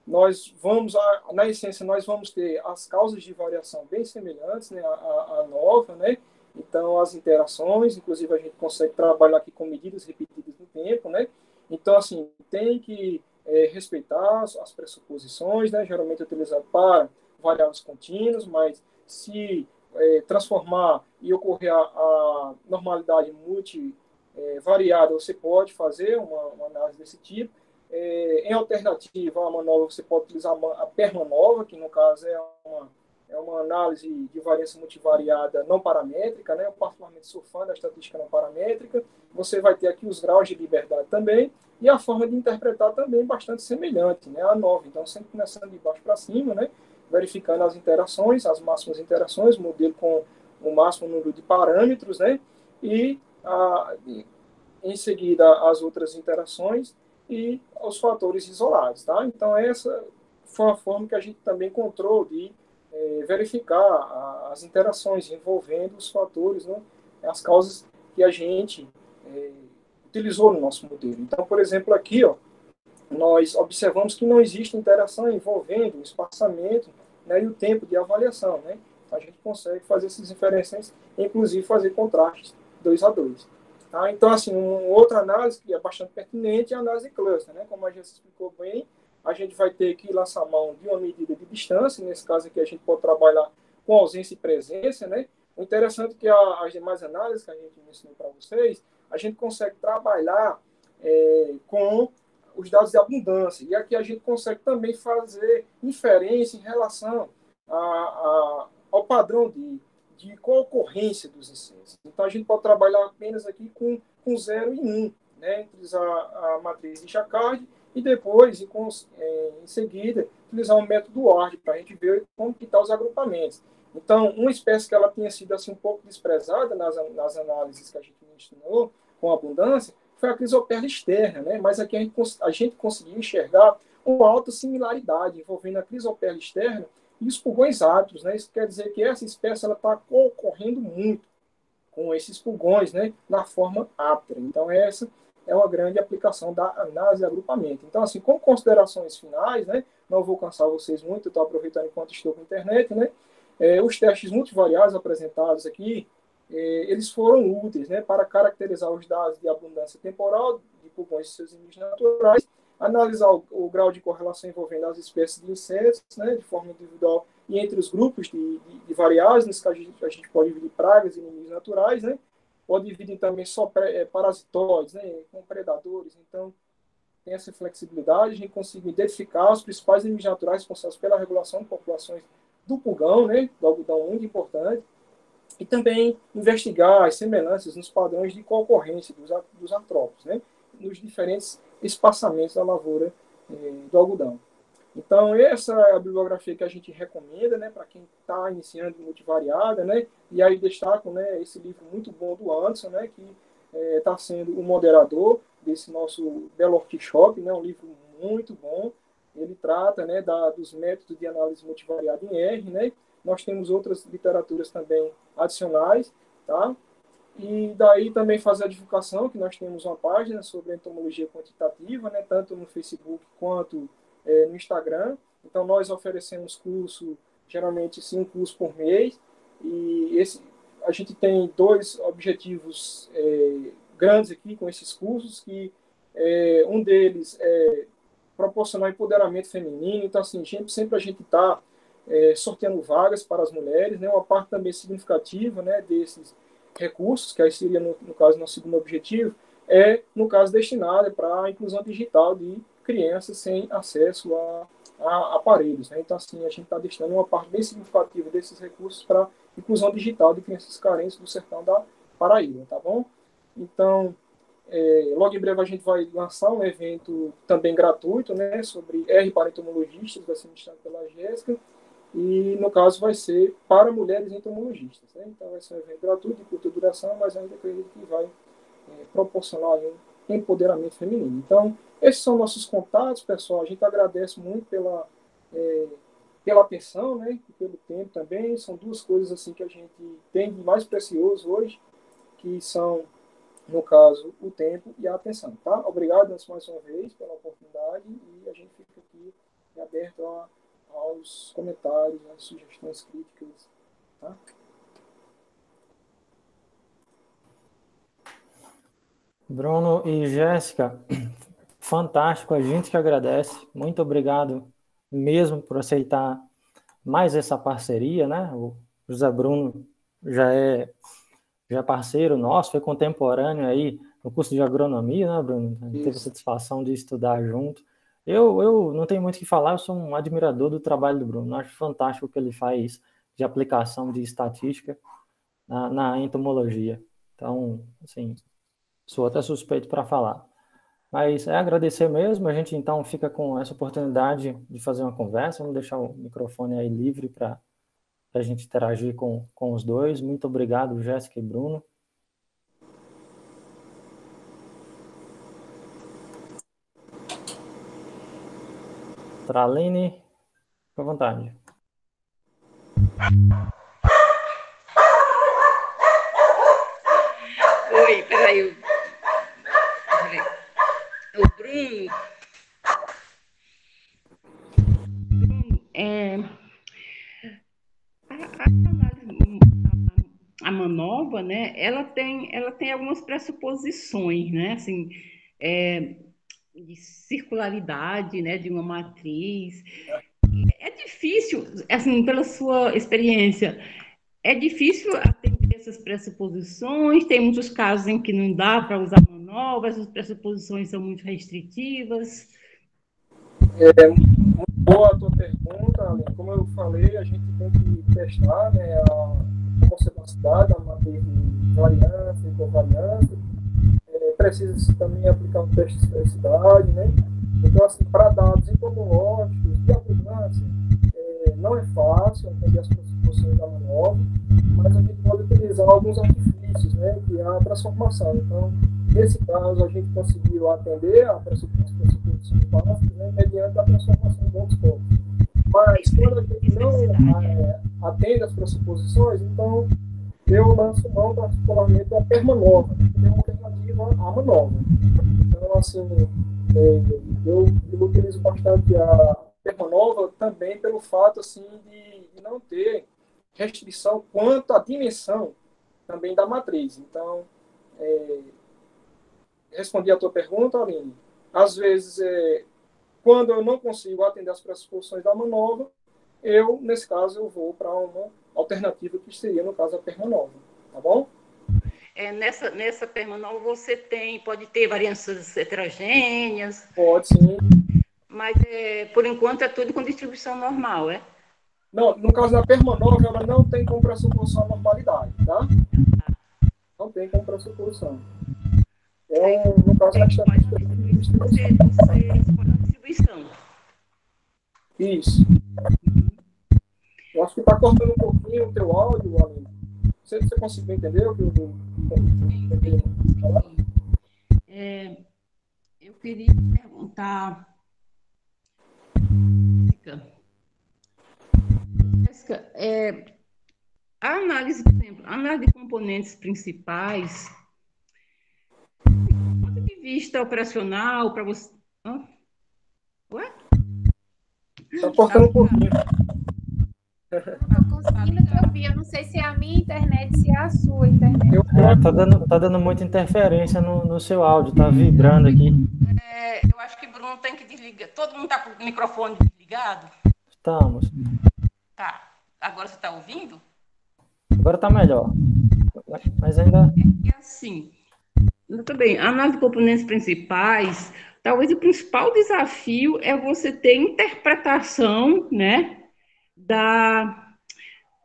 Na essência, nós vamos ter as causas de variação bem semelhantes, né, à nova, né? Então, as interações, inclusive a gente consegue trabalhar aqui com medidas repetidas no tempo, né? Então, assim, tem que respeitar as pressuposições, né? Geralmente é utilizado para variáveis contínuas, mas se transformar e ocorrer a normalidade multivariada, você pode fazer uma análise desse tipo. Em alternativa à manobra, você pode utilizar a permanova, que no caso é uma análise de variância multivariada não paramétrica, né? Eu particularmente sou fã da estatística não paramétrica. Você vai ter aqui os graus de liberdade também, e a forma de interpretar também bastante semelhante, né? A 9. Então, sempre começando de baixo para cima, né? Verificando as interações, as máximas interações, modelo com o máximo número de parâmetros, né? E em seguida as outras interações e os fatores isolados, tá? Então, essa foi uma forma que a gente também encontrou de verificar as interações envolvendo os fatores, né, as causas que a gente utilizou no nosso modelo. Então, por exemplo, aqui, ó, nós observamos que não existe interação envolvendo o espaçamento, né, e o tempo de avaliação, né? A gente consegue fazer essas inferências, inclusive fazer contrastes 2 a 2. Tá? Então, assim, outra análise que é bastante pertinente é a análise de cluster, né? Como a gente explicou bem, a gente vai ter que lançar mão de uma medida de distância. Nesse caso aqui, a gente pode trabalhar com ausência e presença, né? O interessante é que as demais análises que a gente ensinou para vocês, a gente consegue trabalhar com os dados de abundância. E aqui a gente consegue também fazer inferência em relação ao padrão de ocorrência dos incêndios. Então, a gente pode trabalhar apenas aqui com 0 e 1, né? Entre a matriz de Jacquard e depois, em seguida, utilizar um método ORD para a gente ver como que estão os agrupamentos. Então, uma espécie que ela tinha sido assim, um pouco desprezada nas análises que a gente ensinou com abundância foi a crisoperla externa, né? Mas aqui a gente conseguiu enxergar uma alta similaridade envolvendo a crisoperla externa e os pulgões ápteros, né? Isso quer dizer que essa espécie está concorrendo muito com esses pulgões, né, na forma áptera. Então, essa é uma grande aplicação da análise de agrupamento. Então, assim, com considerações finais, né, não vou cansar vocês muito, estou aproveitando enquanto estou com a internet, né, os testes multivariados apresentados aqui, eles foram úteis, né, para caracterizar os dados de abundância temporal de pulgões e seus limites naturais, analisar o grau de correlação envolvendo as espécies de insetos, né, de forma individual e entre os grupos de variáveis. Nesse caso, a gente pode dividir pragas e inimigos naturais, né? Pode dividir também só parasitoides, né, com predadores. Então, tem essa flexibilidade, a gente consegue identificar os principais inimigos naturais responsáveis pela regulação de populações do pulgão, né, do algodão, muito importante, e também investigar as semelhanças nos padrões de concorrência dos artrópodes, né, nos diferentes espaçamentos da lavoura do algodão. Então, essa é a bibliografia que a gente recomenda, né, para quem está iniciando multivariada, né, e aí destaco, né, esse livro muito bom do Anderson, né, que está sendo o moderador desse nosso Belo Workshop, né, um livro muito bom. Ele trata, né, dos métodos de análise multivariada em R, né. Nós temos outras literaturas também adicionais, tá? E daí também fazer a divulgação, que nós temos uma página sobre entomologia quantitativa, né, tanto no Facebook quanto no Instagram. Então, nós oferecemos curso, geralmente sim, um curso por mês, e a gente tem 2 objetivos grandes aqui com esses cursos, que um deles é proporcionar empoderamento feminino. Então, assim, sempre a gente está sorteando vagas para as mulheres, né? Uma parte também significativa, né, desses recursos, que aí seria, no caso, nosso segundo objetivo, no caso, destinada para a inclusão digital de crianças sem acesso a aparelhos, né? Então, assim, a gente está destinando uma parte bem significativa desses recursos para inclusão digital de crianças carentes do sertão da Paraíba, tá bom? Então, logo em breve a gente vai lançar um evento também gratuito, né, sobre R para entomologistas, vai ser ministrado pela Jéssica, e no caso vai ser para mulheres entomologistas, né? Então vai ser um evento gratuito, de curta duração, mas ainda acredito que vai proporcionar um empoderamento feminino. Então, esses são nossos contatos, pessoal. A gente agradece muito pela atenção, né, e pelo tempo também. São 2 coisas assim que a gente tem de mais precioso hoje, que são, no caso, o tempo e a atenção, tá? Obrigado mais uma vez pela oportunidade, e a gente fica aqui aberto aos comentários, às sugestões críticas, tá? Bruno e Jéssica, fantástico, a gente que agradece. Muito obrigado mesmo por aceitar mais essa parceria, né? O José Bruno já é parceiro nosso, foi contemporâneo aí no curso de agronomia, né, Bruno? Teve a satisfação de estudar junto. Eu não tenho muito o que falar, eu sou um admirador do trabalho do Bruno. Eu acho fantástico o que ele faz de aplicação de estatística na entomologia. Então, assim, sou até suspeito para falar. Mas é agradecer mesmo, a gente então fica com essa oportunidade de fazer uma conversa, vamos deixar o microfone aí livre para a gente interagir com os dois. Muito obrigado, Jéssica e Bruno. Traline, fica à vontade. Oi, peraí. O Bruno, a manova, né, ela tem algumas pressuposições, né, assim, de circularidade, né, de uma matriz. É difícil, assim, pela sua experiência, é difícil atender essas pressuposições, tem muitos casos em que não dá para usar manova, essas pressuposições são muito restritivas. Muito boa a tua pergunta, Aline. Como eu falei, a gente tem que testar, né, a homocedacidade, a matriz de variância e covariância. Precisa também aplicar um teste de felicidade, né? Então, assim, para dados entomológicos de abundância, não é fácil atender as pressuposições da manobra, mas a gente pode utilizar alguns artifícios, né, que é a transformação. Então, nesse caso, a gente conseguiu atender a pressuposições básicas, né, mediante a transformação do Box-Box. Mas, quando a gente não atende as pressuposições, então, eu lanço mão particularmente da permanova, que é uma alternativa à manova. Então, assim, eu utilizo bastante a permanova também pelo fato, assim, de não ter restrição quanto à dimensão também da matriz. Então, respondi a tua pergunta, Aline. Às vezes, quando eu não consigo atender as pressuposições da manova, nesse caso, eu vou para uma alternativa que seria, no caso, a permanova. Tá bom? Nessa permanova você pode ter variâncias heterogêneas? Pode, sim. Mas, por enquanto, é tudo com distribuição normal, é? Não, no caso da permanova, ela não tem como pressuposição a normalidade, tá? Não tem como pressuposição. No caso da distribuição. Você escolhe a distribuição. Isso. Eu acho que está cortando um pouquinho o teu áudio, Aline. Você conseguiu entender o que eu falar? Eu queria perguntar... Jéssica, a análise, por exemplo, a análise de componentes principais, do ponto de vista operacional, para você... Ué? Está cortando um pouquinho. Não estou conseguindo te ouvir. Eu não sei se é a minha internet, se é a sua internet. Tá dando muita interferência no seu áudio, tá vibrando aqui. Eu acho que o Bruno tem que desligar. Todo mundo está com o microfone desligado? Estamos. Tá. Agora você está ouvindo? Agora está melhor. Mas ainda... É assim. Muito bem. A análise de componentes principais, talvez o principal desafio é você ter interpretação, né,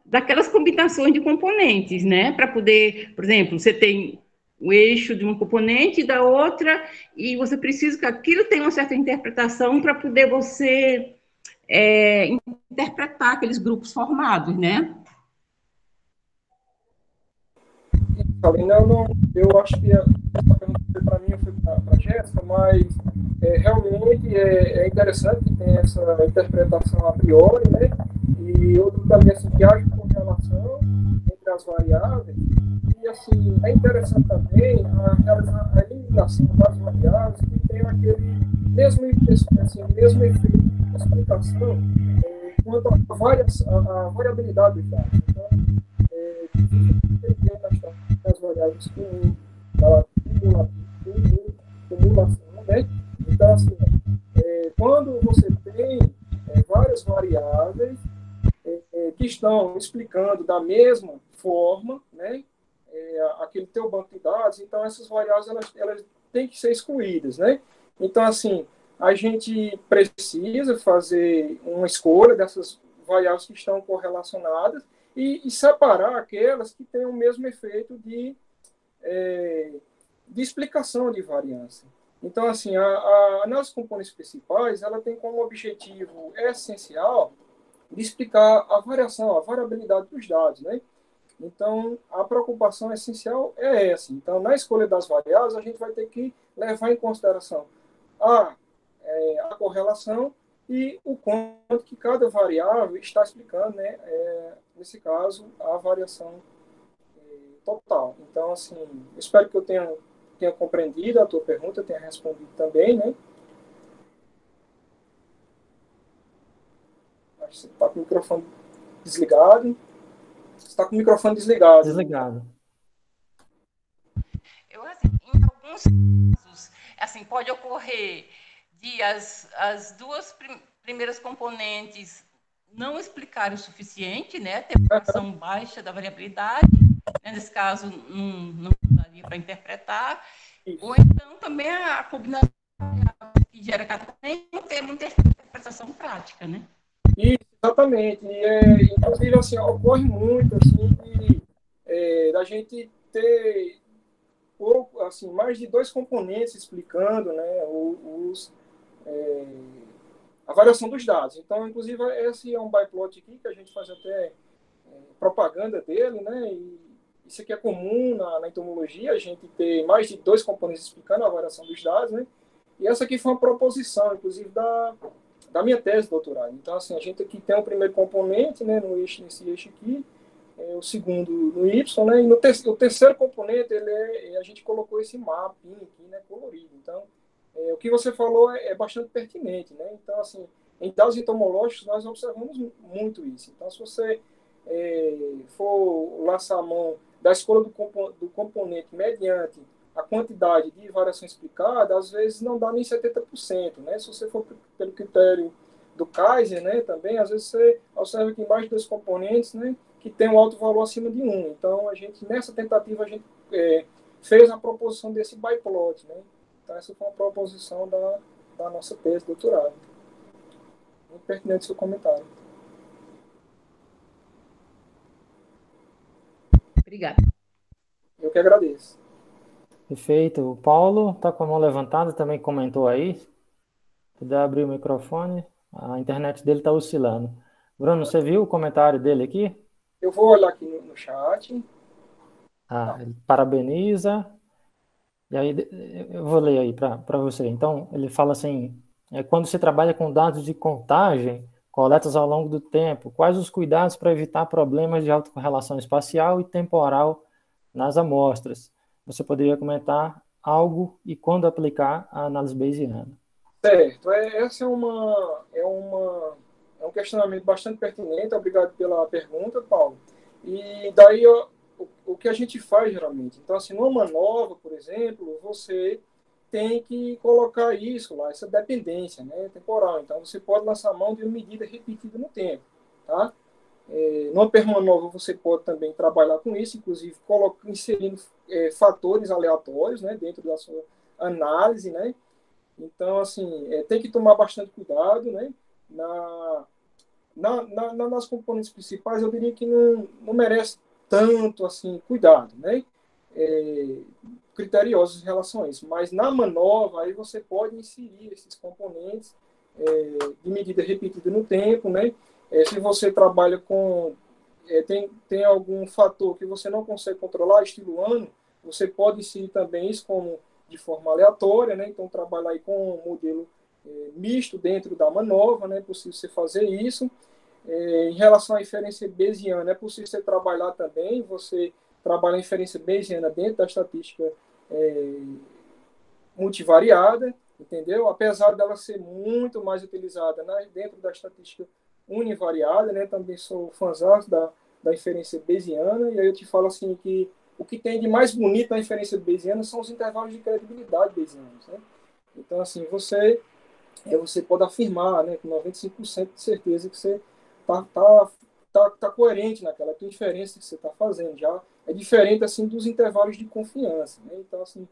daquelas combinações de componentes, né, para poder, por exemplo, você tem o eixo de uma componente e da outra, e você precisa que aquilo tenha uma certa interpretação para poder você interpretar aqueles grupos formados, né? Não, eu acho que essa pergunta foi para mim, foi para a Jéssica, mas realmente é interessante que tem essa interpretação a priori, né? E outro também, assim, que age com relação entre as variáveis. E, assim, é interessante também a eliminação das variáveis que tem aquele mesmo efeito de explicação quanto à variabilidade dos dados. Então, as variáveis com acumulação, né? Então, assim, quando você tem várias variáveis que estão explicando da mesma forma, né, aquele teu banco de dados, então essas variáveis elas têm que ser excluídas, né? Então, assim, a gente precisa fazer uma escolha dessas variáveis que estão correlacionadas e separar aquelas que têm o mesmo efeito de explicação de variância. Então, assim, a análise de componentes principais, ela tem como objetivo essencial de explicar a variação, a variabilidade dos dados, né? Então, a preocupação essencial é essa. Então, na escolha das variáveis, a gente vai ter que levar em consideração a correlação e o quanto que cada variável está explicando, né? Nesse caso, a variação total. Então, assim, espero que eu tenha compreendido a tua pergunta, tenha respondido também, né? Acho que você está com o microfone desligado. Você está com o microfone desligado. Desligado. Eu, assim, em alguns casos, assim, pode ocorrer de as duas primeiras componentes não explicarem o suficiente, né? Ter uma fração baixa da variabilidade, né? Nesse caso, não daria para interpretar. Isso. Ou então também a combinação que gera cada não ter muita interpretação prática, né? Isso, exatamente. Inclusive, assim, ocorre muito, assim, da gente ter assim, mais de 2 componentes explicando, né, a variação dos dados. Então, inclusive, esse é um biplot aqui que a gente faz até propaganda dele, né, e isso aqui é comum na entomologia, a gente ter mais de 2 componentes explicando a variação dos dados, né, e essa aqui foi uma proposição, inclusive, da minha tese de doutorado. Então, assim, a gente aqui tem o primeiro componente, né, nesse eixo aqui, o segundo no Y, né, e o terceiro componente, a gente colocou esse mapinha aqui, né, colorido. Então, o que você falou é bastante pertinente, né? Então, assim, em dados entomológicos, nós observamos muito isso. Então, se você for lançar a mão da escolha do componente mediante a quantidade de variação explicada, às vezes não dá nem 70%, né? Se você for pelo critério do Kaiser, né, também, às vezes você observa que mais de 2 componentes, né, que tem um alto valor acima de 1. Então, nessa tentativa, a gente fez a proposição desse biplot, né? Então, essa foi uma proposição da nossa tese de doutorado. Muito pertinente o seu comentário. Obrigada. Eu que agradeço. Perfeito. O Paulo está com a mão levantada, também comentou aí. Se puder abrir o microfone, a internet dele está oscilando. Bruno, você viu o comentário dele aqui? Eu vou olhar aqui no chat. Ele parabeniza. E aí, eu vou ler aí para você. Então, ele fala assim, quando você trabalha com dados de contagem, coletas ao longo do tempo, quais os cuidados para evitar problemas de autocorrelação espacial e temporal nas amostras? Você poderia comentar algo e quando aplicar a análise bayesiana? Certo. Essa é um questionamento bastante pertinente. Obrigado pela pergunta, Paulo. E daí, o que a gente faz geralmente? Então, assim, numa manova, por exemplo, você tem que colocar isso lá, essa dependência, né, temporal. Então, você pode lançar mão de uma medida repetida no tempo, tá? Numa permanova, você pode também trabalhar com isso, inclusive inserindo fatores aleatórios, né, dentro da sua análise, né? Então, assim, tem que tomar bastante cuidado, né? Nas componentes principais, eu diria que não merece tanto assim cuidado, né? Criteriosos em relação a isso. Mas na manova, aí você pode inserir esses componentes de medida repetida no tempo, né? Se você trabalha com... tem algum fator que você não consegue controlar, estilo ano, você pode inserir também isso como de forma aleatória, né? Então, trabalhar aí com um modelo misto dentro da manova, né? É possível você fazer isso. Em relação à inferência bayesiana, é possível você trabalhar também, você trabalha a inferência bayesiana dentro da estatística multivariada, entendeu? Apesar dela ser muito mais utilizada dentro da estatística univariada, né? Também sou fãzão da inferência bayesiana, e aí eu te falo assim que o que tem de mais bonito na inferência bayesiana são os intervalos de credibilidade bayesianos, né? Então, assim, você pode afirmar, né, com 95% de certeza que você tá coerente naquela tua inferência que você está fazendo. Já é diferente assim dos intervalos de confiança, né? Então, assim,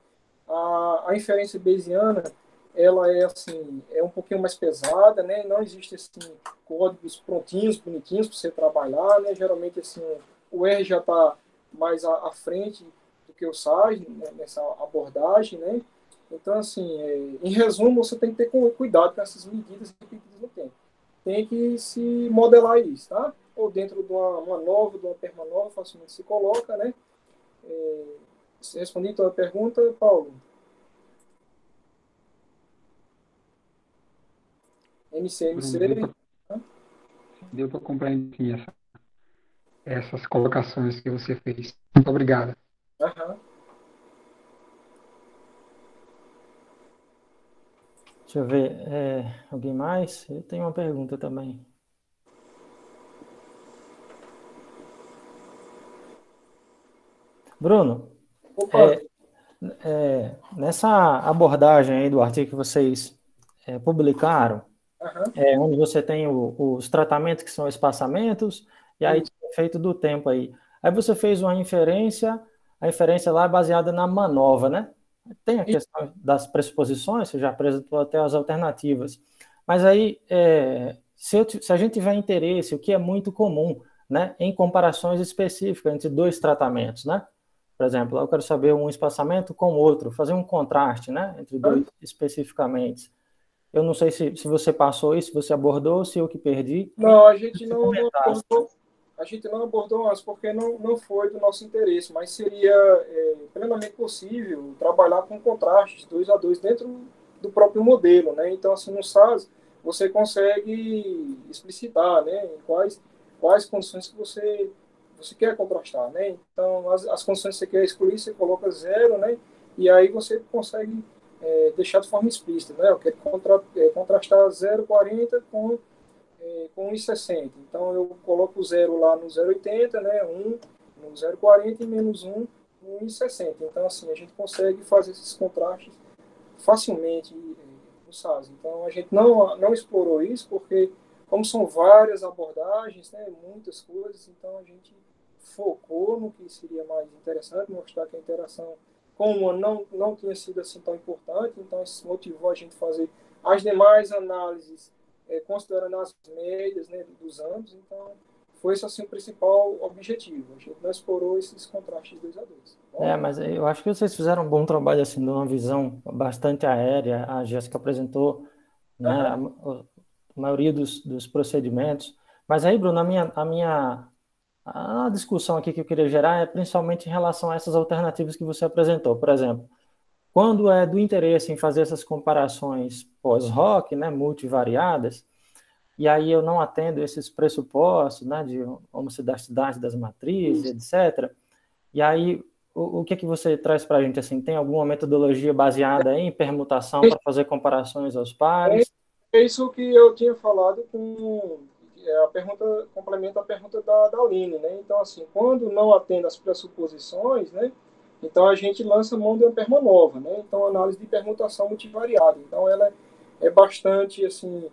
a inferência bayesiana, ela é assim, é um pouquinho mais pesada, né? Não existe assim códigos prontinhos, bonitinhos para você trabalhar, né? Geralmente assim, o R já está mais à frente do que o SAS, né? Nessa abordagem, né? Então, assim, em resumo, você tem que ter cuidado com essas medidas repetidas no tempo. Tem que se modelar isso, tá? Ou dentro de uma nova, de uma permanova, facilmente se coloca, né? Respondi a tua pergunta, Paulo. MCMC. Deu para compreender essas colocações que você fez. Muito obrigado. Aham. Deixa eu ver, alguém mais? Eu tenho uma pergunta também. Bruno, Opa. nessa abordagem aí do artigo que vocês publicaram, onde você tem os tratamentos que são espaçamentos, e aí o efeito do tempo aí. Aí você fez uma inferência, a inferência lá é baseada na MANOVA, né? Tem a questão das pressuposições, você já apresentou até as alternativas. Mas aí, se a gente tiver interesse, o que é muito comum, né, em comparações específicas entre dois tratamentos, né? Por exemplo, eu quero saber um espaçamento com outro, fazer um contraste, né, entre dois especificamente. Eu não sei se você passou isso, se você abordou, se eu que perdi. Não, a gente não abordou. A gente não abordou antes porque não foi do nosso interesse, mas seria plenamente possível trabalhar com contrastes 2 a 2 dentro do próprio modelo, né? Então, assim, no SAS, você consegue explicitar, né, em quais condições que você quer contrastar, né? Então, as condições que você quer excluir, você coloca 0, né? E aí você consegue deixar de forma explícita, né? Eu quero contrastar 0,40 com 1,60. Então, eu coloco 0 lá no 0,80, né? 1 no 0,40 e menos 1 no 1,60. Então, assim, a gente consegue fazer esses contrastes facilmente no SAS. Então, a gente não explorou isso porque, como são várias abordagens, né? Muitas coisas, então a gente focou no que seria mais interessante, mostrar que a interação com o humano não tinha sido assim tão importante, então isso motivou a gente a fazer as demais análises considerando as médias, né, dos anos. Então foi esse assim o principal objetivo. A gente não explorou esses contrastes 2 a 2. Mas eu acho que vocês fizeram um bom trabalho assim, de uma visão bastante aérea. A Jéssica apresentou, né, a maioria dos procedimentos. Mas aí, Bruno, a discussão aqui que eu queria gerar é principalmente em relação a essas alternativas que você apresentou. Por exemplo, quando é do interesse em fazer essas comparações pós-hoc, né, multivariadas, e aí eu não atendo esses pressupostos, né, de homocidasticidade das matrizes, etc. E aí, o que é que você traz para a gente? Assim, tem alguma metodologia baseada em permutação para fazer comparações aos pares? É isso que eu tinha falado com a pergunta, complementa a pergunta da Aline, né? Então, assim, quando não atende às pressuposições, né? Então, a gente lança mão de uma permanova, né? Então, análise de permutação multivariada. Então, ela é bastante, assim,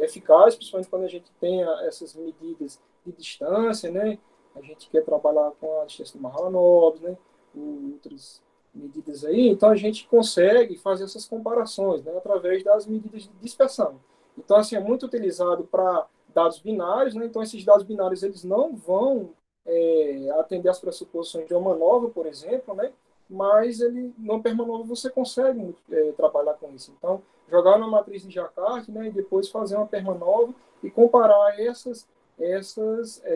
eficaz, principalmente quando a gente tem essas medidas de distância, né? A gente quer trabalhar com a distância de Mahalanobis, né? Outras medidas aí. Então, a gente consegue fazer essas comparações, né? Através das medidas de dispersão. Então, assim, é muito utilizado para dados binários, né? Então, esses dados binários, eles não vão atender às pressuposições de uma nova, por exemplo, né? Mas no permanova você consegue trabalhar com isso. Então, jogar na matriz de Jacquard, né? E depois fazer uma permanova e comparar essas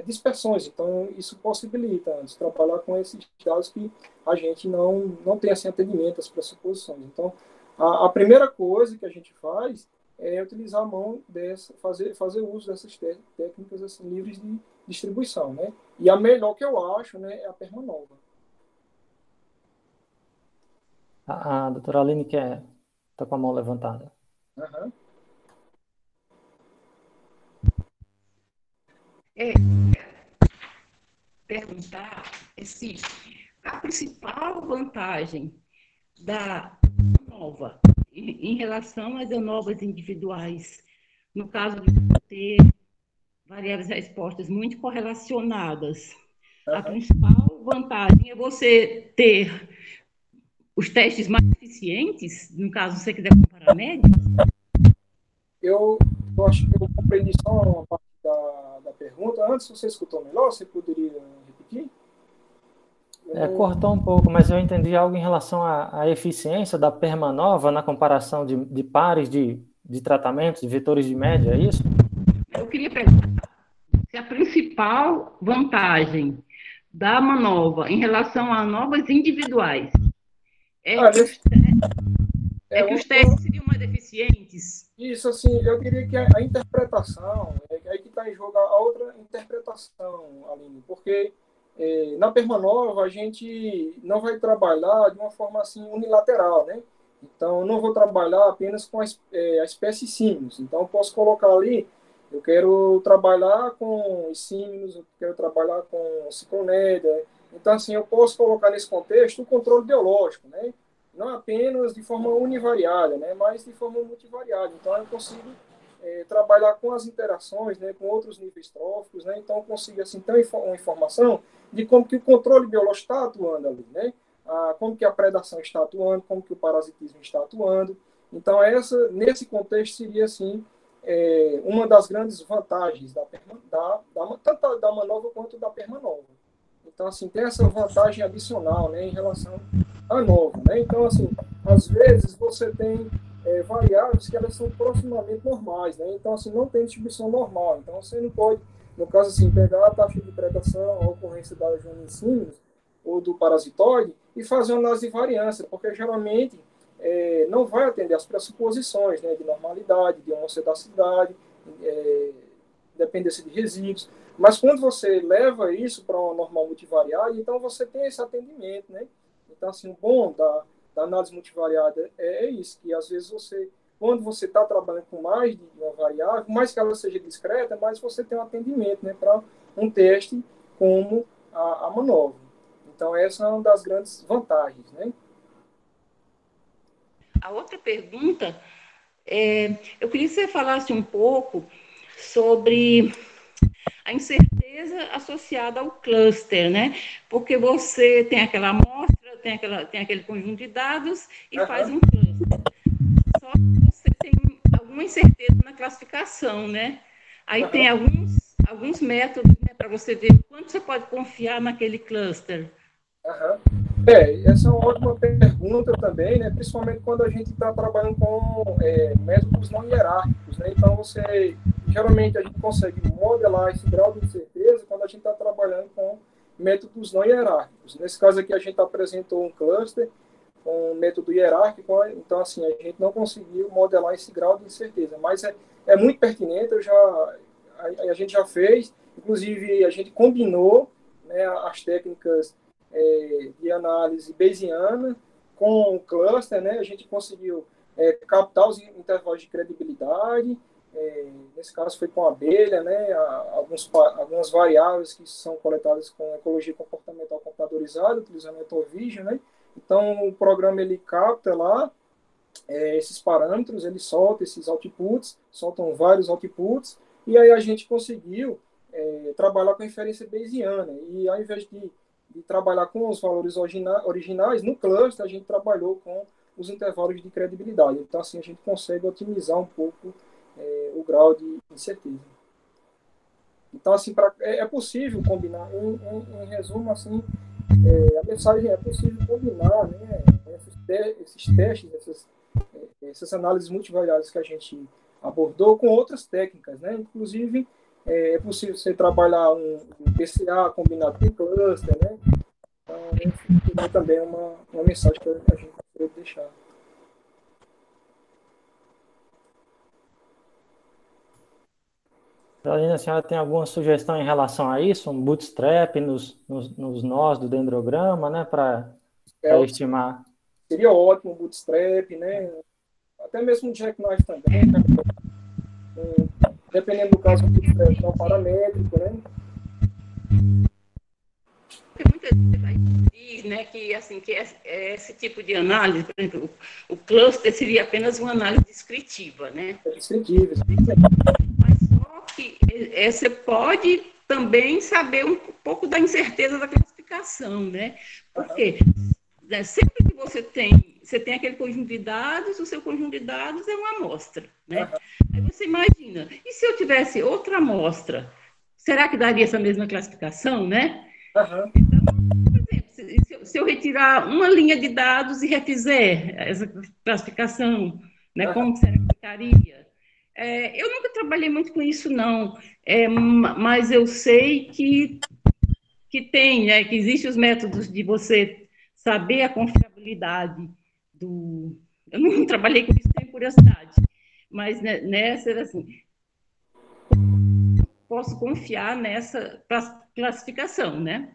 dispersões. Então, isso possibilita antes trabalhar com esses dados que a gente não tem assim, atendimento às pressuposições. Então, a primeira coisa que a gente faz é utilizar a mão fazer uso dessas técnicas assim, livres de distribuição, né? E a melhor que eu acho, né, é a permanova. A doutora Aline está com a mão levantada. Perguntar se a principal vantagem da nova em relação às novas individuais, no caso de ter variáveis respostas muito correlacionadas, a principal vantagem é você ter os testes mais eficientes, no caso, se você quiser comparar médias? Eu acho que eu compreendi só uma parte da pergunta. Antes, você escutou melhor? Você poderia repetir? Cortou um pouco, mas eu entendi algo em relação à eficiência da Permanova na comparação de pares de tratamentos, de vetores de média, é isso? Eu queria perguntar se a principal vantagem da Manova em relação a novas individuais que os testes seriam mais eficientes. Isso, assim, eu diria que a interpretação, aí que está em jogo a outra interpretação, Aline, porque na Permanova a gente não vai trabalhar de uma forma assim unilateral, né? Então, eu não vou trabalhar apenas com a espécie Síminos. Então, eu posso colocar ali, eu quero trabalhar com Síminos, eu quero trabalhar com Ciconédia. Então, assim, eu posso colocar nesse contexto o controle biológico, né? Não apenas de forma univariada, né? Mas de forma multivariada. Então, eu consigo trabalhar com as interações, né? Com outros níveis tróficos, né? Então, eu consigo, assim, ter uma informação de como que o controle biológico está atuando ali, né? Como que a predação está atuando, como que o parasitismo está atuando. Então, nesse contexto, seria, assim, uma das grandes vantagens tanto da Manova quanto da Permanova. Então, assim, tem essa vantagem adicional, né, em relação à nova, né? Então, assim, às vezes você tem variáveis que elas são proximamente normais, né? Então, assim, não tem distribuição normal. Então, você não pode, no caso, assim, pegar a taxa de predação, a ocorrência da Síminos ou do parasitoide e fazer uma análise de variância, porque geralmente não vai atender às pressuposições, né, de normalidade, de homocedacidade, dependência de resíduos. Mas quando você leva isso para uma normal multivariada, então você tem esse atendimento, né? Então, assim, o bom da análise multivariada é isso, que às vezes quando você está trabalhando com mais de uma variável, mais que ela seja discreta, mais você tem um atendimento, né, para um teste como a Manova. Então, essa é uma das grandes vantagens, né? A outra pergunta, eu queria que você falasse um pouco sobre a incerteza associada ao cluster, né? Porque você tem aquela amostra, tem aquele conjunto de dados e faz um cluster. Só que você tem alguma incerteza na classificação, né? Aí tem alguns métodos, né, para você ver quanto você pode confiar naquele cluster. Essa é uma ótima pergunta também, né? Principalmente quando a gente está trabalhando com métodos não hierárquicos, né? Então, geralmente a gente consegue modelar esse grau de incerteza quando a gente está trabalhando com métodos não hierárquicos. Nesse caso aqui, a gente apresentou um cluster com um método hierárquico, então, assim, a gente não conseguiu modelar esse grau de incerteza, mas é muito pertinente, a gente já fez, inclusive a gente combinou, né, as técnicas de análise bayesiana com o cluster, né? A gente conseguiu captar os intervalos de credibilidade, nesse caso foi com a abelha, né? Algumas variáveis que são coletadas com ecologia comportamental computadorizada, utilizando o Etovision, né? Então, o programa ele capta lá esses parâmetros, ele solta esses outputs, soltam vários outputs, e aí a gente conseguiu trabalhar com a inferência bayesiana, e ao invés de trabalhar com os valores originais, no cluster a gente trabalhou com os intervalos de credibilidade. Então, assim, a gente consegue otimizar um pouco o grau de incerteza. Então, assim, é possível combinar, em resumo, assim, a mensagem é possível combinar, né, esses testes, essas análises multivariadas que a gente abordou com outras técnicas, né? Inclusive, é possível você trabalhar um PCA combinado com cluster, né? Então, é também uma mensagem que a gente pode deixar. Carolina, a senhora tem alguma sugestão em relação a isso? Um bootstrap nos nós do dendrograma, né? Para estimar? Seria ótimo um bootstrap, né? Até mesmo um jackknife também, né? Dependendo do caso, um bootstrap não paramétrico, né? Muita gente diz, né, que, assim, que esse tipo de análise, por exemplo, o cluster seria apenas uma análise descritiva, né? Descritiva. Mas só que você pode também saber um pouco da incerteza da classificação. classificação, né? Porque sempre que você tem aquele conjunto de dados, o seu conjunto de dados é uma amostra, né? Aí você imagina, e se eu tivesse outra amostra, será que daria essa mesma classificação, né? Então, por exemplo, se eu retirar uma linha de dados e refizer essa classificação, né, como será que ficaria? Eu nunca trabalhei muito com isso, não, mas eu sei que tem, né, que existem os métodos de você saber a confiabilidade do... Eu não trabalhei com isso, tenho curiosidade, mas nessa era assim, posso confiar nessa classificação, né?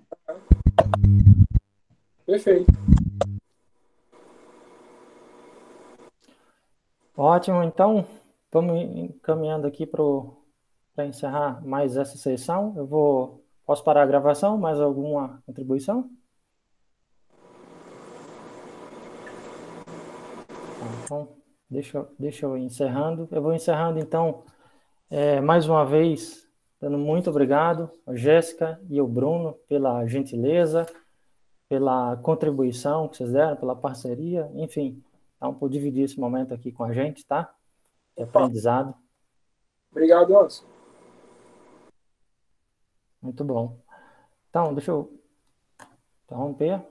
Perfeito. Ótimo, então vamos encaminhando aqui para encerrar mais essa sessão. Posso parar a gravação? Mais alguma contribuição? Então, deixa eu ir encerrando. Eu vou encerrando, então, mais uma vez, dando muito obrigado a Jéssica e ao Bruno pela gentileza, pela contribuição que vocês deram, pela parceria, enfim, então, por dividir esse momento aqui com a gente, tá? De aprendizado. Obrigado, Anderson. Muito bom. Então, deixa eu interromper.